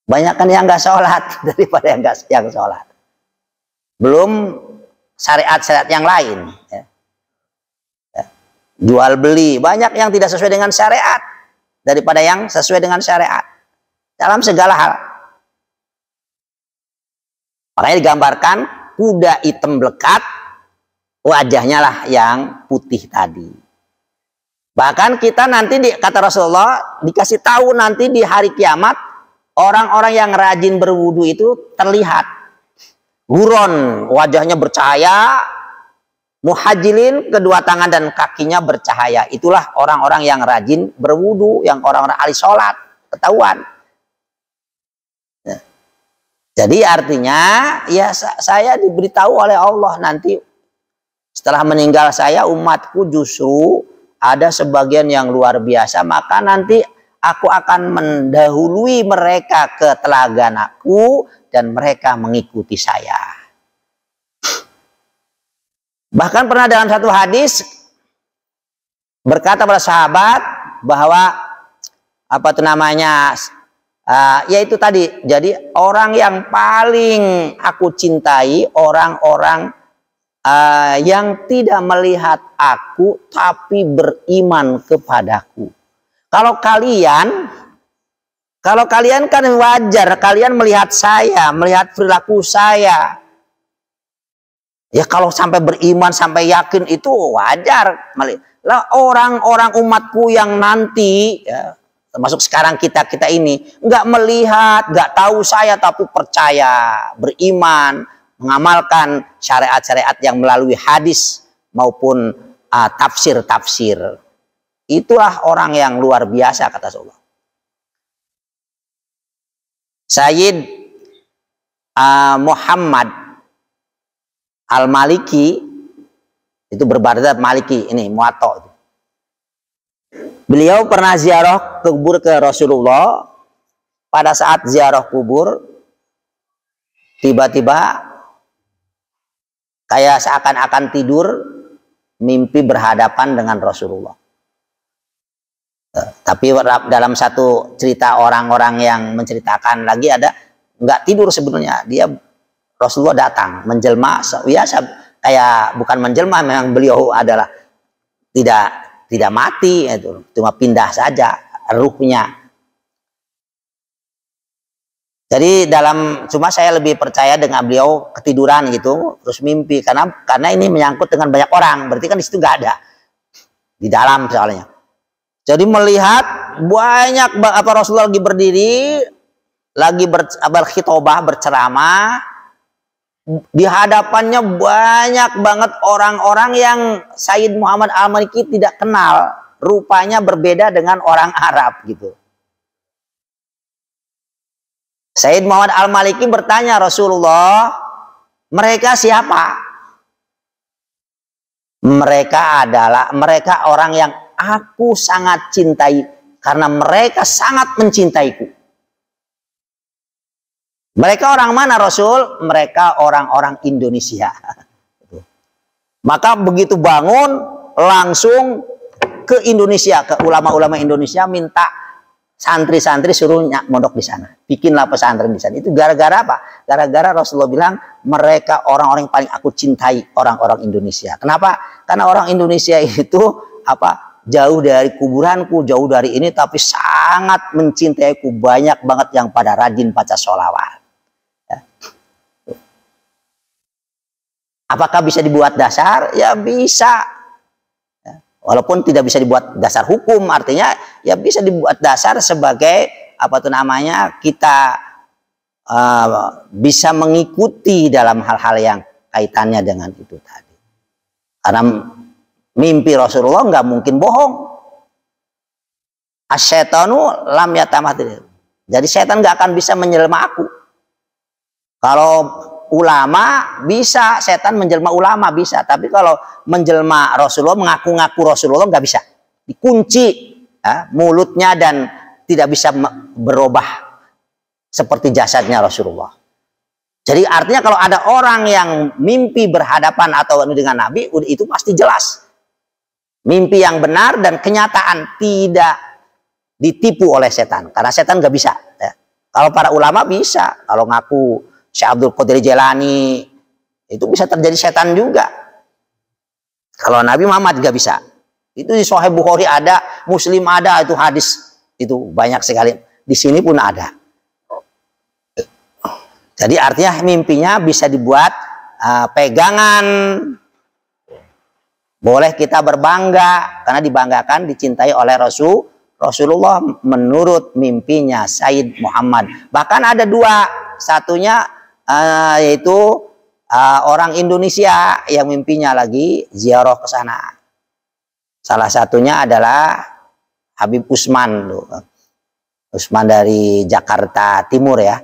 Speaker 2: Banyak kan yang nggak sholat daripada yang sholat. Belum syariat-syariat yang lain. Jual beli, banyak yang tidak sesuai dengan syariat. daripada yang sesuai dengan syariat dalam segala hal. Makanya digambarkan kuda hitam melekat, wajahnya lah yang putih tadi. Bahkan kita nanti kata Rasulullah dikasih tahu nanti di hari kiamat orang-orang yang rajin berwudu itu terlihat huron, wajahnya bercahaya, muhajilin, kedua tangan dan kakinya bercahaya. Itulah orang-orang yang rajin berwudu, yang orang-orang ahli sholat, ketahuan. Jadi artinya ya saya diberitahu oleh Allah nanti setelah meninggal saya umatku justru ada sebagian yang luar biasa, maka nanti aku akan mendahului mereka ke telaganaku dan mereka mengikuti saya. Bahkan pernah dalam satu hadis berkata para sahabat bahwa apa itu namanya yaitu tadi, jadi orang yang paling aku cintai orang-orang yang tidak melihat aku tapi beriman kepadaku. Kalau kalian kan wajar kalian melihat saya, melihat perilaku saya. Ya kalau sampai beriman, sampai yakin itu wajar. Lah orang-orang umatku yang nanti ya, termasuk sekarang kita ini nggak melihat, nggak tahu saya tapi percaya, beriman, mengamalkan syariat-syariat yang melalui hadis maupun tafsir-tafsir. Itulah orang yang luar biasa kata Rasulullah. Sayyid Muhammad Al-Maliki itu berbazat Maliki ini Muwatta. Beliau pernah ziarah kubur ke Rasulullah. Pada saat ziarah kubur, tiba-tiba kayak seakan-akan tidur, mimpi berhadapan dengan Rasulullah. Tapi dalam satu cerita orang-orang yang menceritakan lagi ada nggak tidur sebenarnya, dia Rasulullah datang menjelma, ya kayak bukan menjelma, memang beliau adalah tidak mati, itu cuma pindah saja ruhnya. Jadi cuma saya lebih percaya dengan beliau ketiduran gitu terus mimpi karena ini menyangkut dengan banyak orang, berarti kan di situ nggak ada di dalam soalnya. Jadi melihat banyak apa Rasulullah lagi berdiri, lagi berkhitobah, berceramah, di hadapannya banyak banget orang-orang yang Sayyid Muhammad Al-Maliki tidak kenal, rupanya berbeda dengan orang Arab gitu. Sayyid Muhammad Al-Maliki bertanya Rasulullah, mereka siapa? Mereka orang yang aku sangat cintai karena mereka sangat mencintaiku. Mereka orang mana Rasul? Mereka orang-orang Indonesia. Maka begitu bangun langsung ke Indonesia, ke ulama-ulama Indonesia, minta santri-santri suruh mondok di sana. Bikinlah pesantren di sana. Itu gara-gara apa? Gara-gara Rasulullah bilang mereka orang-orang yang paling aku cintai, orang-orang Indonesia. Kenapa? Karena orang Indonesia itu apa? Jauh dari kuburanku, jauh dari ini, tapi sangat mencintaiku. Banyak banget yang pada rajin baca sholawat. Ya. Apakah bisa dibuat dasar? Ya bisa. Ya. Walaupun tidak bisa dibuat dasar hukum, artinya ya bisa dibuat dasar sebagai apa tuh namanya kita bisa mengikuti dalam hal-hal yang kaitannya dengan itu tadi. Karena mimpi Rasulullah nggak mungkin bohong. Asyaitanu lam yatamathil. Jadi setan nggak akan bisa menjelma aku. Kalau ulama bisa, setan menjelma ulama bisa. Tapi kalau menjelma Rasulullah, mengaku-ngaku Rasulullah nggak bisa. Dikunci ya, mulutnya dan tidak bisa berubah seperti jasadnya Rasulullah. Jadi artinya kalau ada orang yang mimpi berhadapan atau dengan Nabi, itu pasti jelas. Mimpi yang benar dan kenyataan, tidak ditipu oleh setan. Karena setan nggak bisa. Ya. Kalau para ulama bisa. Kalau ngaku Syekh Abdul Qadir Jailani, itu bisa terjadi setan juga. Kalau Nabi Muhammad nggak bisa. Itu di Sahih Bukhari ada, Muslim ada, itu hadis itu banyak sekali. Di sini pun ada. Jadi artinya mimpinya bisa dibuat pegangan. Boleh kita berbangga karena dibanggakan, dicintai oleh Rasulullah menurut mimpinya Sayyid Muhammad. Bahkan ada dua, satunya yaitu orang Indonesia yang mimpinya lagi ziarah ke sana. Salah satunya adalah Habib Usman, Usman dari Jakarta Timur ya.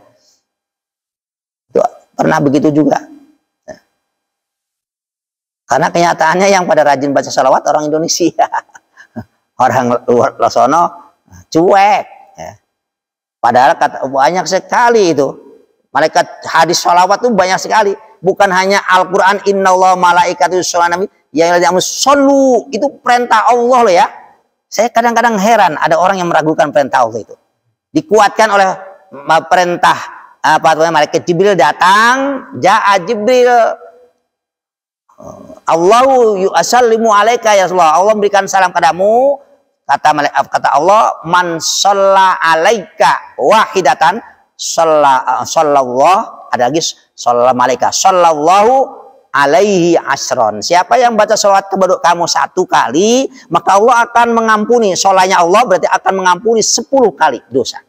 Speaker 2: Itu pernah begitu juga. Karena kenyataannya yang pada rajin baca sholawat orang Indonesia. Orang luar sono cuek. Ya. Padahal banyak sekali itu. Malaikat hadis sholawat itu banyak sekali. Bukan hanya Al-Quran, innallaha malaikatahu yusholluna nabi, yang shollu, itu perintah Allah loh ya. Saya kadang-kadang heran ada orang yang meragukan perintah Allah itu. Dikuatkan oleh perintah malaikat Jibril datang, ja'a Jibril. Allahu yusallimu alaika ya Rasulullah. Allah memberikan salam padamu. Kata Allah, man shalla alaika wahidatan sallallahu, ada lagi sallallahu alaika sallallahu alaihi asron. Siapa yang baca sholawat kepada kamu 1 kali, maka Allah akan mengampuni. Sholahnya Allah berarti akan mengampuni 10 kali dosa.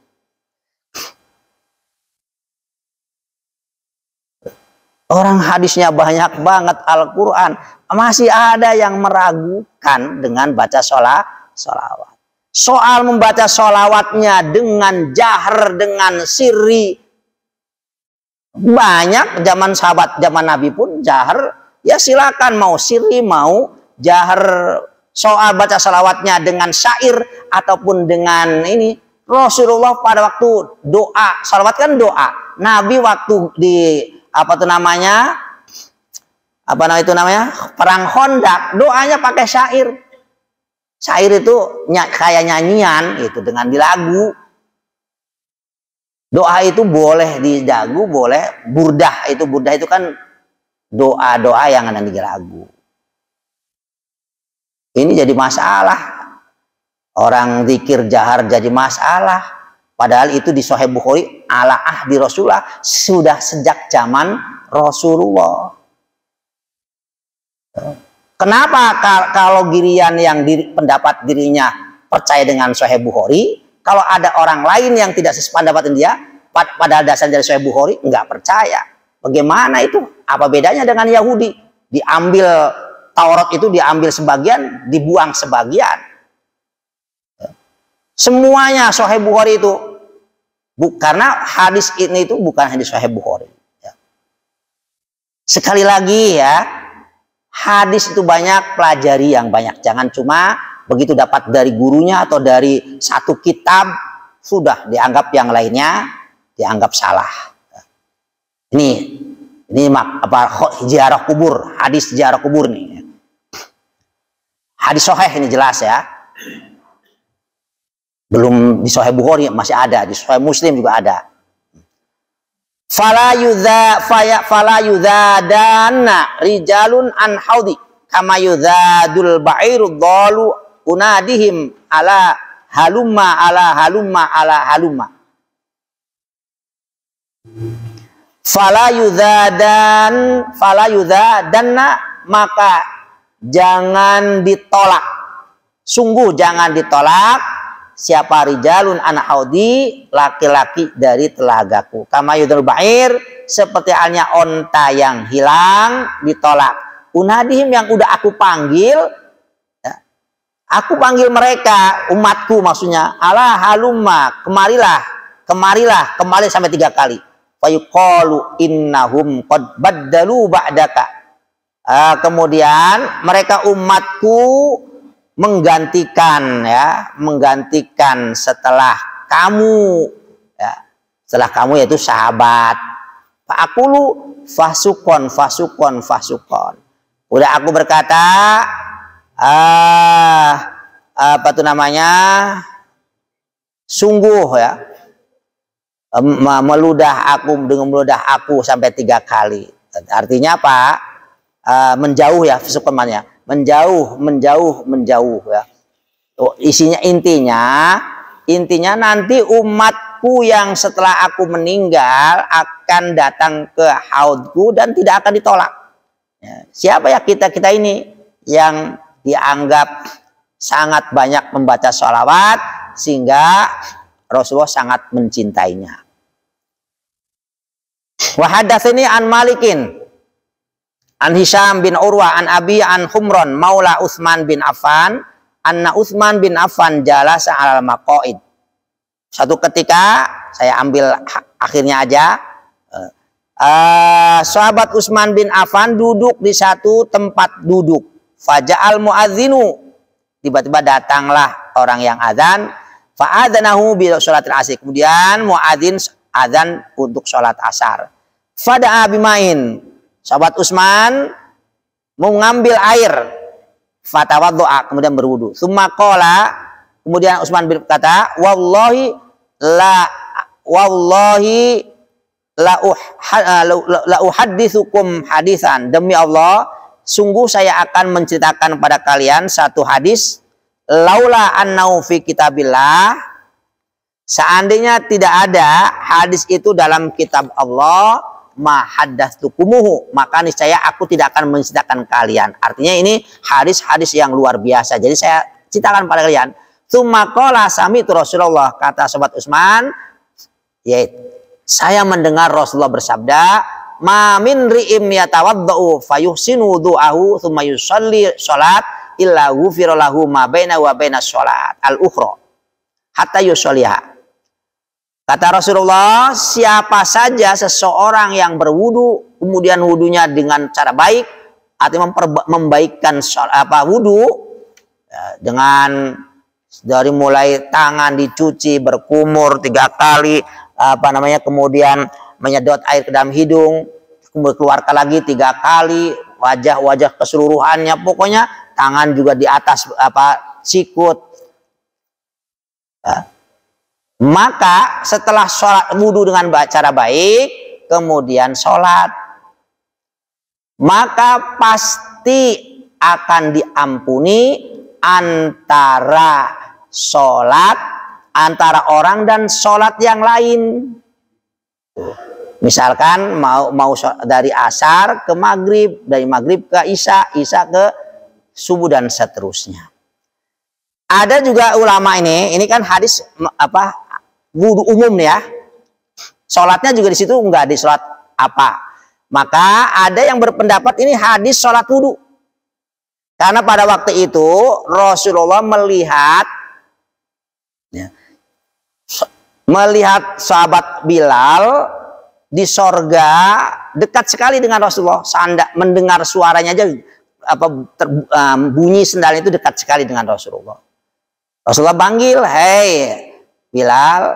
Speaker 2: Orang hadisnya banyak banget Al-Quran. Masih ada yang meragukan dengan baca sholawat. Soal membaca sholawatnya dengan jahar, dengan sirri. Banyak zaman sahabat, zaman Nabi pun jahar. Ya silakan mau sirri, mau jahar. Soal baca sholawatnya dengan syair ataupun dengan ini. Rasulullah pada waktu doa, sholawat kan doa. Nabi waktu di perang Khandaq, doanya pakai syair. Syair itu kayak nyanyian itu dengan dilagu. Doa itu boleh dilagu, boleh burdah itu kan doa-doa yang ada di lagu. Ini jadi masalah. Orang zikir jahar jadi masalah. Padahal itu di Sahih Bukhari ala ahdi Rasulullah, sudah sejak zaman Rasulullah. Kenapa kalau girian yang pendapat dirinya percaya dengan Sahih Bukhari, kalau ada orang lain yang tidak sependapat dengan dia, padahal dasar dari Sahih Bukhari nggak percaya? Bagaimana itu? Apa bedanya dengan Yahudi? Diambil Taurat itu diambil sebagian, dibuang sebagian. Semuanya Sahih Bukhari itu. Karena hadis ini itu bukan hadis Sahih Bukhari. Ya. Sekali lagi ya, hadis itu banyak, pelajari yang banyak. Jangan cuma begitu dapat dari gurunya atau dari satu kitab, sudah dianggap yang lainnya dianggap salah. Ini ziarah kubur, hadis ziarah kubur nih. Hadis Sahih ini jelas ya. Belum di Sahih Bukhari masih ada, di Sahih Muslim juga ada. Fala yudhadana rijalun an haudi kama yudhadul ba'irud dhalu unadihim ala halumma ala halumma ala halumma. Fala yudhadanna, maka jangan ditolak. Sungguh jangan ditolak. Siapa rijalun an haudi, laki-laki dari telagaku. Kama yudhul ba'ir, seperti halnya onta yang hilang ditolak. Unadihim, yang udah aku panggil, ya, aku panggil mereka, umatku maksudnya, ala halumma, kemarilah sampai 3 kali. Fayuqalu innahum qad baddalu ba'daka. Kemudian mereka umatku menggantikan setelah kamu, ya, setelah kamu yaitu sahabat. Fa'aqulu fasukon. Udah aku berkata, sungguh ya, meludah aku sampai 3 kali. Artinya apa? Menjauh ya, menjauh ya. Isinya, intinya intinya nanti umatku yang setelah aku meninggal akan datang ke haudku dan tidak akan ditolak. Ya, siapa ya kita ini yang dianggap sangat banyak membaca sholawat sehingga Rasulullah sangat mencintainya. Wa hadatsani an Malikin an Hisham bin Urwah an Abi an Humron maula Utsman bin Affan anna Utsman bin Affan jalasa alal maqaid. Suatu ketika saya ambil akhirnya aja, sahabat Utsman bin Affan duduk di satu tempat duduk. Faja'al muadzinu, tiba-tiba datanglah orang yang azan. Fa'adzanahu bi sholatil asr. Kemudian muadzin azan untuk sholat asar. Fada'a bimain. Sahabat Utsman mengambil air. Fatawaddo'a, kemudian berwudu. Tsumma qala, kemudian Utsman berkata, wallahi la uhadditsukum hadisan. Demi Allah, sungguh saya akan menceritakan pada kalian satu hadis. Laula annau fi kitabillah, seandainya tidak ada hadis itu dalam kitab Allah, ma haddattsukumuhu, maka niscaya aku tidak akan menceritakan kalian. Artinya ini hadis-hadis yang luar biasa. Jadi saya ceritakan pada kalian. Tsumma qala sami'tu Rasulullah, kata sahabat Utsman, yaitu saya mendengar Rasulullah bersabda, ma min ri'im yatawaddau fayuhsinu du'ahu tsumma yusalli salat illa ghufira lahu ma baina wa baina salat al-ukhra hatta yusalliha. Kata Rasulullah, siapa saja seseorang yang berwudu kemudian wudunya dengan cara baik, artinya membaikkan wudu dengan dari mulai tangan dicuci, berkumur 3 kali, kemudian menyedot air ke dalam hidung, kemudian keluarkan lagi 3 kali, wajah keseluruhannya, pokoknya tangan juga di atas sikut. Maka setelah sholat wudu dengan cara baik, kemudian sholat, maka pasti akan diampuni antara orang dan sholat yang lain. Misalkan mau dari asar ke maghrib, dari maghrib ke isya, isya ke subuh dan seterusnya. Ada juga ulama ini kan hadis wudu umum ya. Sholatnya juga di situ enggak di sholat apa. Maka ada yang berpendapat ini hadis sholat wudu. Karena pada waktu itu Rasulullah melihat sahabat Bilal di sorga dekat sekali dengan Rasulullah. Mendengar suaranya aja bunyi sendalnya itu dekat sekali dengan Rasulullah. Rasulullah panggil, hei Bilal,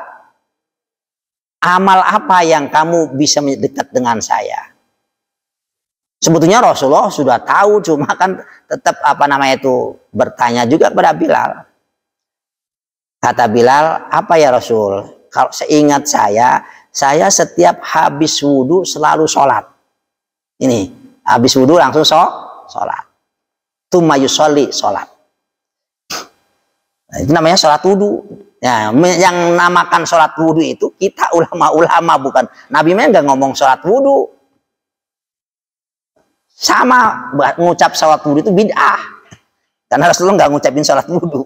Speaker 2: amal apa yang kamu bisa dekat dengan saya? Sebetulnya Rasulullah sudah tahu, cuma kan tetap bertanya juga pada Bilal. Kata Bilal, apa ya Rasul? Kalau seingat saya setiap habis wudhu selalu sholat. Ini, habis wudhu langsung sholat. Tsumma yusolli, sholat. Nah, itu namanya sholat wudhu. Ya, yang namakan sholat wudhu itu kita ulama-ulama, bukan Nabi memang nggak ngomong sholat wudhu. Sama ngucap sholat wudhu itu bid'ah, karena Rasulullah nggak ngucapin sholat wudhu.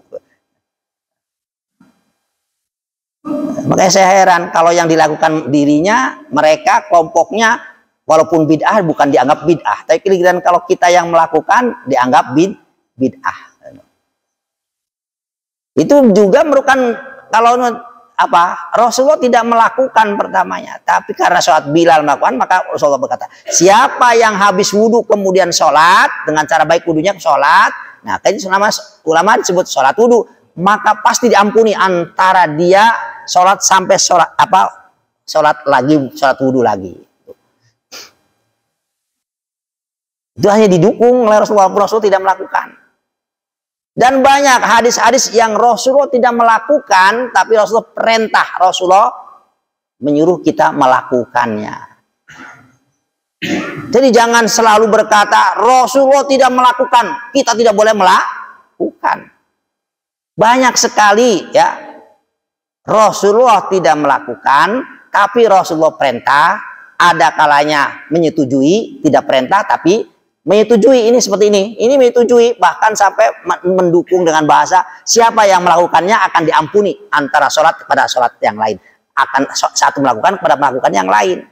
Speaker 2: Makanya saya heran kalau yang dilakukan dirinya, mereka kelompoknya walaupun bid'ah bukan dianggap bid'ah, tapi kira-kira kalau kita yang melakukan dianggap bid'ah. Itu juga merupakan, kalau Rasulullah tidak melakukan pertamanya, tapi karena sholat Bilal melakukan, maka Rasulullah berkata, siapa yang habis wudhu kemudian sholat dengan cara baik wudhunya sholat, nah ini ulama disebut sholat wudhu, maka pasti diampuni antara dia sholat sampai sholat wudhu lagi. Itu hanya didukung oleh Rasulullah, Rasul tidak melakukan. Dan banyak hadis-hadis yang Rasulullah tidak melakukan, tapi Rasulullah perintah, Rasulullah menyuruh kita melakukannya. Jadi jangan selalu berkata Rasulullah tidak melakukan, kita tidak boleh melakukan. Banyak sekali ya Rasulullah tidak melakukan, tapi Rasulullah perintah. Ada kalanya menyetujui, tidak perintah, tapi menyetujui. Ini seperti ini menyetujui, bahkan sampai mendukung dengan bahasa siapa yang melakukannya akan diampuni antara sholat kepada sholat yang lain. Akan satu melakukan kepada melakukan yang lain.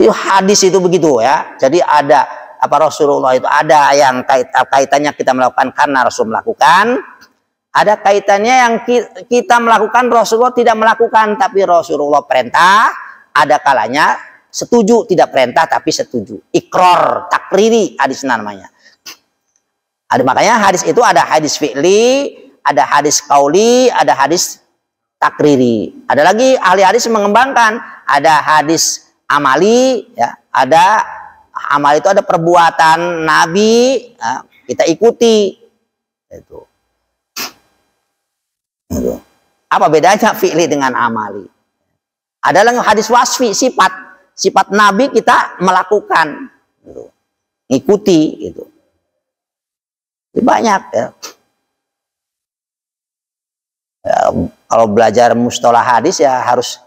Speaker 2: Itu hadis itu begitu ya. Jadi ada apa Rasulullah itu ada yang kaitannya kita melakukan karena Rasul melakukan. Ada kaitannya yang kita melakukan Rasulullah tidak melakukan, tapi Rasulullah perintah. Ada kalanya setuju, tidak perintah tapi setuju. Iqrar, takriri hadis namanya. Ada makanya hadis itu ada hadis fi'li, ada hadis qauli, ada hadis takriri. Ada lagi ahli hadis mengembangkan, ada hadis amali, ya, ada amal itu ada perbuatan Nabi, ya, kita ikuti. Itu. Apa bedanya fi'li dengan amali? Ada lagi hadis wasfi, sifat Nabi kita melakukan, gitu. Ngikuti, gitu. Banyak ya. Ya, kalau belajar mustalah hadis ya harus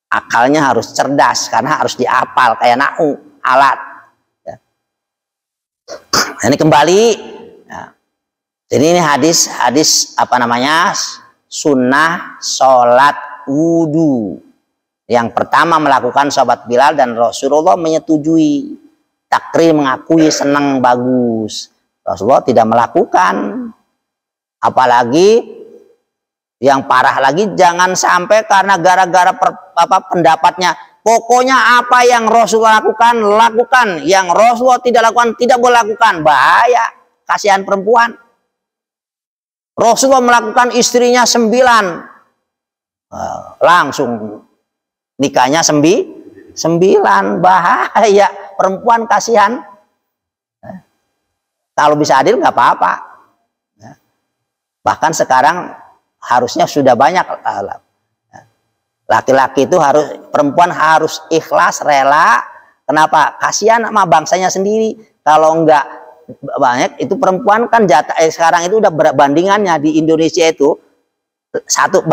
Speaker 2: akalnya harus cerdas karena harus dihafal kayak na'u, alat. Ya. Ini kembali. Ya. Jadi ini hadis apa namanya? Sunnah sholat wudu. Yang pertama melakukan sahabat Bilal dan Rasulullah menyetujui. Takrir mengakui senang bagus. Rasulullah tidak melakukan. Apalagi yang parah lagi jangan sampai karena gara-gara pendapatnya. Pokoknya apa yang Rasulullah lakukan, lakukan. Yang Rasulullah tidak lakukan, tidak boleh lakukan. Bahaya. Kasihan perempuan. Rasulullah melakukan istrinya 9. Langsung nikahnya 9. Bahaya. Perempuan kasihan. Kalau bisa adil nggak apa-apa. Bahkan sekarang harusnya sudah banyak. Laki-laki itu harus, perempuan harus ikhlas, rela. Kenapa? Kasihan sama bangsanya sendiri. Kalau enggak banyak, itu perempuan kan jatah sekarang itu udah bandingannya di Indonesia itu 1:5.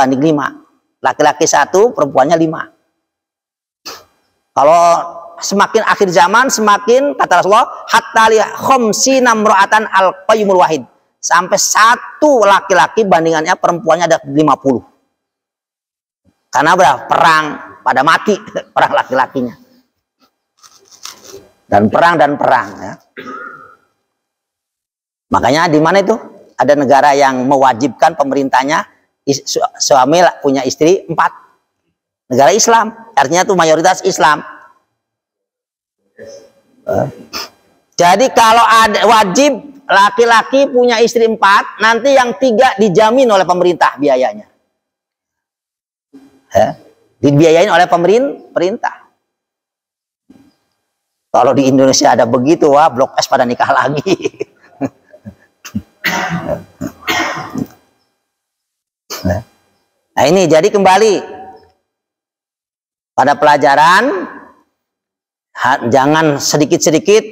Speaker 2: Laki-laki 1, perempuannya 5. Kalau semakin akhir zaman, semakin kata Rasulullah, hatta li khamsina imra'atan al-qayyumul wahid. Sampai 1 laki-laki bandingannya perempuannya ada 50. Karena berapa? Perang, pada mati perang laki-lakinya. Dan perang ya. Makanya di mana itu? Ada negara yang mewajibkan pemerintahnya suami punya istri 4. Negara Islam, artinya itu mayoritas Islam. Jadi kalau ada wajib laki-laki punya istri 4, nanti yang 3 dijamin oleh pemerintah biayanya. Ya, dibiayain oleh pemerintah. Kalau di Indonesia ada begitu, wah blok S pada nikah lagi. Nah ini jadi kembali pada pelajaran, jangan sedikit-sedikit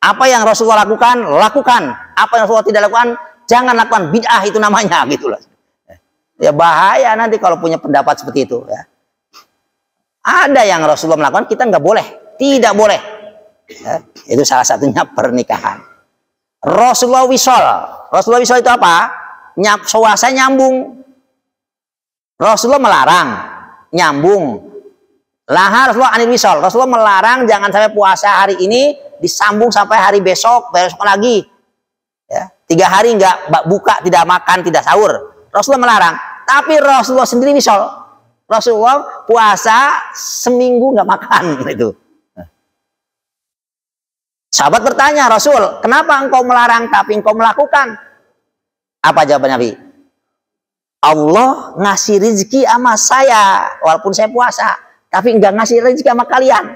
Speaker 2: apa yang Rasulullah lakukan, lakukan. Apa yang Rasulullah tidak lakukan, jangan lakukan. Bid'ah itu namanya, gitu loh. Ya bahaya nanti kalau punya pendapat seperti itu. Ya. Ada yang Rasulullah melakukan, kita nggak boleh, tidak boleh. Ya, itu salah satunya pernikahan. Rasulullah wisol. Rasulullah wisol itu apa? Puasa nyambung. Rasulullah melarang nyambung. Lahar Rasulullah anil wisol. Rasulullah melarang jangan sampai puasa hari ini disambung sampai hari besok lagi. Ya, 3 hari nggak buka, tidak makan, tidak sahur. Rasulullah melarang. Tapi Rasulullah sendiri wisol. Rasulullah puasa seminggu nggak makan itu. Sahabat bertanya, Rasul, kenapa engkau melarang tapi engkau melakukan? Apa jawaban Nabi? Allah ngasih rezeki sama saya walaupun saya puasa, tapi enggak ngasih rezeki sama kalian.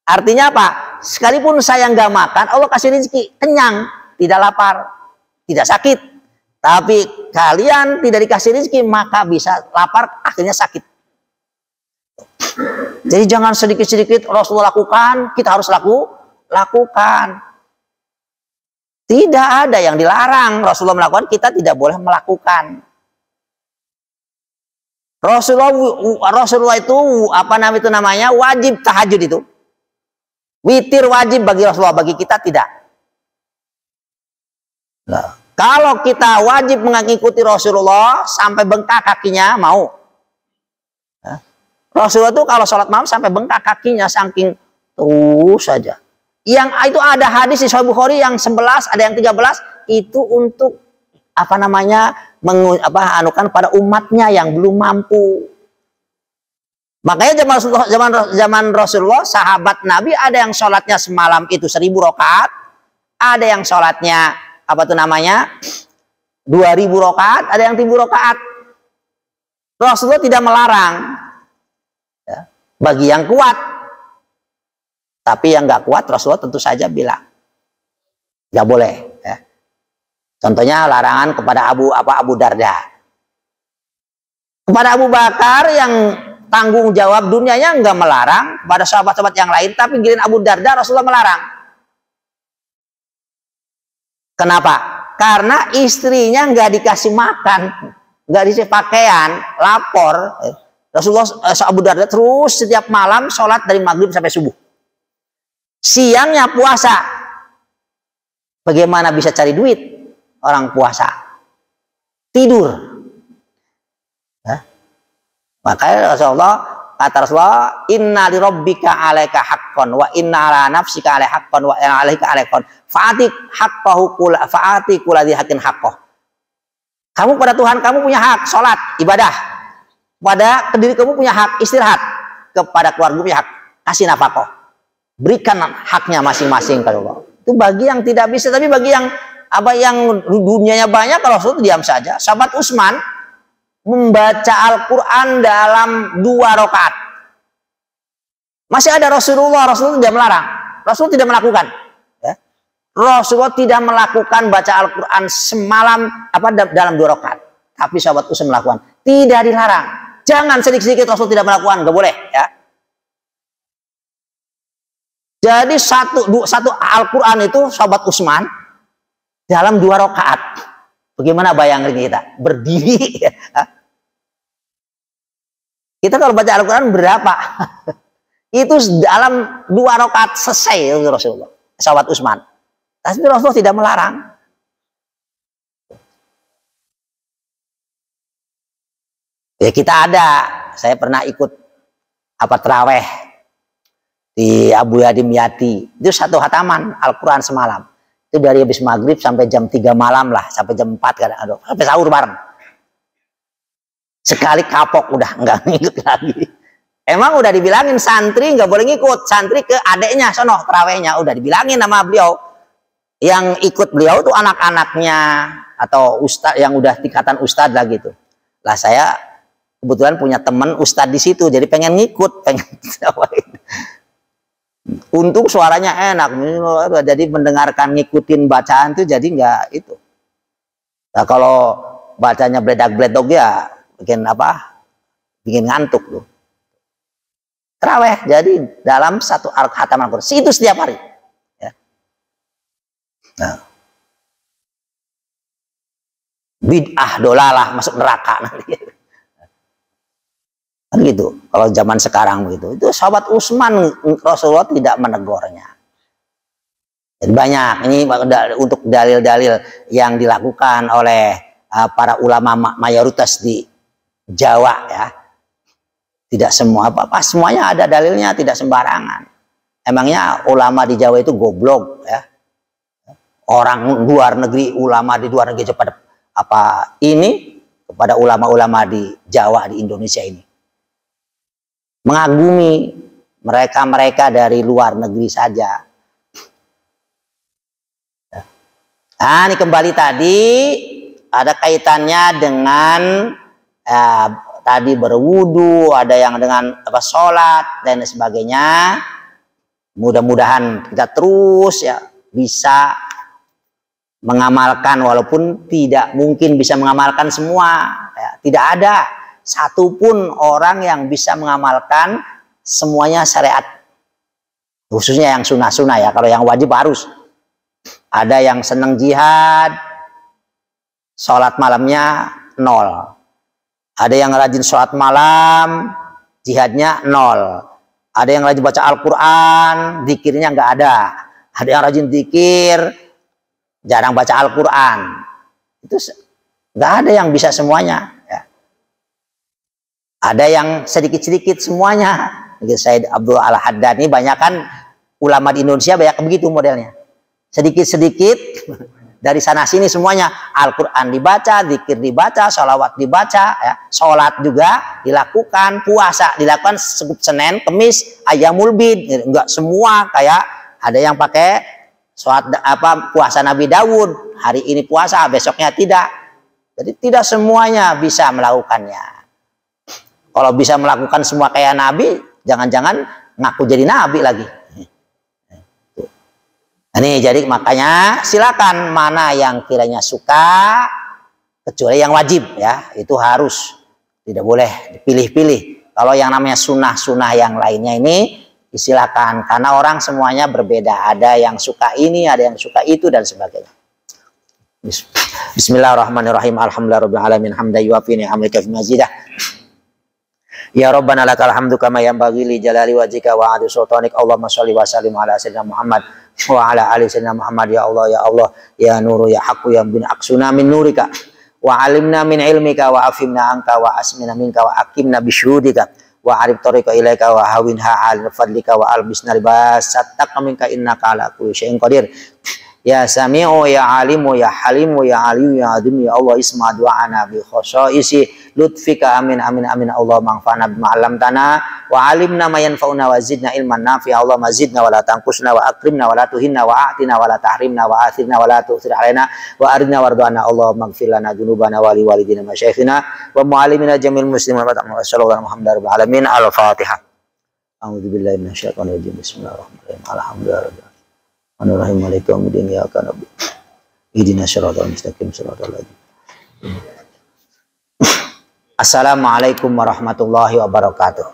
Speaker 2: Artinya apa? Sekalipun saya enggak makan, Allah kasih rezeki kenyang, tidak lapar, tidak sakit. Tapi kalian tidak dikasih rezeki, maka bisa lapar, akhirnya sakit. Jadi jangan sedikit-sedikit Rasulullah lakukan, kita harus lakukan. Tidak ada yang dilarang Rasulullah melakukan, kita tidak boleh melakukan. Rasulullah itu namanya wajib tahajud itu. Witir wajib bagi Rasulullah, bagi kita tidak. Nah, kalau kita wajib mengikuti Rasulullah sampai bengkak kakinya, mau. Rasulullah itu kalau sholat malam sampai bengkak kakinya, saking terus saja. Yang itu ada hadis di Sahih Bukhari yang 11, ada yang 13, itu untuk anukan pada umatnya yang belum mampu. Makanya zaman Rasulullah, sahabat Nabi ada yang sholatnya semalam itu 1000 rakaat, ada yang sholatnya 2000 rakaat, ada yang 1000 rakaat. Rasulullah tidak melarang, ya, bagi yang kuat. Tapi yang nggak kuat, Rasulullah tentu saja bilang nggak boleh. Ya. Contohnya larangan kepada Abu Darda. Kepada Abu Bakar yang tanggung jawab dunianya nggak melarang, pada sahabat-sahabat yang lain, tapi giliran Abu Darda Rasulullah melarang. Kenapa? Karena istrinya nggak dikasih makan, nggak dikasih pakaian, lapor. Rasulullah Abu Darda terus setiap malam sholat dari maghrib sampai subuh. Siangnya puasa. Bagaimana bisa cari duit orang puasa? Tidur. Makanya kata Rasulullah, inna li rabbika 'alaika haqqan wa inna 'ala nafsika 'alaika haqqan wa inna 'alaika 'alaika fa'ati haqqahu fa'ati kulladzi haqqin haqqah. Kamu pada Tuhan kamu punya hak salat, ibadah. Pada diri kamu punya hak istirahat, kepada keluarga punya hak kasih nafkah. Berikan haknya masing-masing kalau Allah. Itu bagi yang tidak bisa, tapi bagi yang dunianya banyak, kalau Rasul diam saja. Sahabat Utsman membaca Al-Quran dalam 2 rakaat. Masih ada Rasulullah tidak melarang. Rasul tidak melakukan. Ya. Rasulullah tidak melakukan baca Al-Quran semalam dalam 2 rakaat. Tapi sahabat Utsman melakukan. Tidak dilarang. Jangan sedikit-sedikit Rasul tidak melakukan, nggak boleh. Ya. Jadi satu Al-Quran itu sahabat Utsman dalam 2 rakaat. Bagaimana bayangin kita? Berdiri. Ya. Kita kalau baca Al-Quran berapa? Itu dalam 2 rakaat selesai Rasulullah. Sahabat Utsman. Tapi Rasulullah tidak melarang. Ya kita ada. Saya pernah ikut taraweh di Abu Yadim Yati, itu 1 hataman Al-Quran semalam. Itu dari habis maghrib sampai jam 3 malam lah, sampai jam 4 kadang, sampai sahur bareng. Sekali kapok udah nggak ngikut lagi. Emang udah dibilangin santri nggak boleh ngikut, santri ke adeknya sono terawihnya udah dibilangin sama beliau. Yang ikut beliau tuh anak-anaknya atau ustadz yang udah tingkatan ustadz lah gitu. Lah saya kebetulan punya teman ustadz di situ, jadi pengen ngikut, pengen untung suaranya enak, jadi mendengarkan ngikutin bacaan tuh jadi nggak itu. Nah kalau bacanya bledak-bledok ya bikin ngantuk tuh. Taraweh jadi dalam 1 hataman Al-Quran itu setiap hari. Ya. Nah. Bid'ah dolalah masuk neraka nanti. Kan gitu. Kalau zaman sekarang begitu. Itu sahabat Utsman Rasulullah tidak menegurnya. Dan banyak ini untuk dalil-dalil yang dilakukan oleh para ulama mayoritas di Jawa ya. Tidak semua semuanya ada dalilnya, tidak sembarangan. Emangnya ulama di Jawa itu goblok ya. Orang luar negeri, ulama di luar negeri kepada ulama-ulama di Jawa di Indonesia ini. Mengagumi mereka dari luar negeri saja. Nah, ini kembali tadi ada kaitannya dengan tadi berwudu, ada yang dengan sholat dan sebagainya. Mudah-mudahan kita terus ya bisa mengamalkan, walaupun tidak mungkin bisa mengamalkan semua. Ya, tidak ada satupun orang yang bisa mengamalkan semuanya syariat, khususnya yang sunnah-sunnah ya. Kalau yang wajib harus Ada yang senang jihad, sholat malamnya 0. Ada yang rajin sholat malam, jihadnya 0. Ada yang rajin baca Al-Quran, zikirnya nggak ada. Ada yang rajin zikir, jarang baca Al-Quran. Itu nggak ada yang bisa semuanya. Ya. Ada yang sedikit-sedikit semuanya. Said Abdul Al-Haddad ini banyak kan ulama di Indonesia banyak begitu modelnya. Sedikit-sedikit dari sana sini semuanya. Al-Quran dibaca, zikir dibaca, sholawat dibaca, ya. Sholat juga dilakukan, puasa dilakukan Senin, Kemis, Ayyamul Bid. Enggak semua kayak ada yang pakai sholat puasa Nabi Dawud. Hari ini puasa, besoknya tidak. Jadi tidak semuanya bisa melakukannya. Kalau bisa melakukan semua kayak Nabi, jangan-jangan ngaku jadi Nabi lagi. Ini jadi makanya silakan mana yang kiranya suka, kecuali yang wajib ya, itu harus, tidak boleh dipilih-pilih. Kalau yang namanya sunnah-sunnah yang lainnya ini silakan, karena orang semuanya berbeda, ada yang suka ini, ada yang suka itu dan sebagainya. Bismillahirrahmanirrahim. Alhamdulillahirabbil alamin hamdan yuwafi ni'amaka fi mazidah. Ya Rabbana lakal hamdu kama yanbaghi li jalali wajhika wa 'ali sultanik. Allahumma shalli wa sallim ala sayyidina Muhammad wa ala ali sayyidina Muhammad. Ya Allah ya Allah ya nuru ya haqqu ya bin aksuna min nurika wa alimna min ilmika wa afimna anka wa asmina minka wa akimna bisyudika wa arif tariqa ilaika wa hawinha al fadlika wa albisna libasataka minka innaka ala kulli syai'in qadir. Ya Sami'u ya Alimu ya Halimu ya Aliyu ya Azim ya Allah isma du'ana bi khosa'isi lutfika amin amin amin. Allah manfa'na bima 'allamtana wa 'alimna ma yanfa'una wa zidna ilman nafi'a. Allah mazidna wa la tanqusna wa akrimna wa la tuhinna wa a'tina wa la tahrimna wa athirna wa la tu'thir 'alaina wa arina wardu'ana. Allah maghfir lana dzunubana wa li walidina masyayikhina wa mu'allimina jamil muslimin wa ta'ala sallallahu alaihi wa alamin. Al-Fatihah. A'udzu billahi minasyaitonir rajim. Bismillahirrahmanirrahim. Alhamdulillah. An-Rahim Maliki Yaumiddin ya kana Ihdinas siratal mustaqim siratal ladzina. Assalamualaikum warahmatullahi wabarakatuh.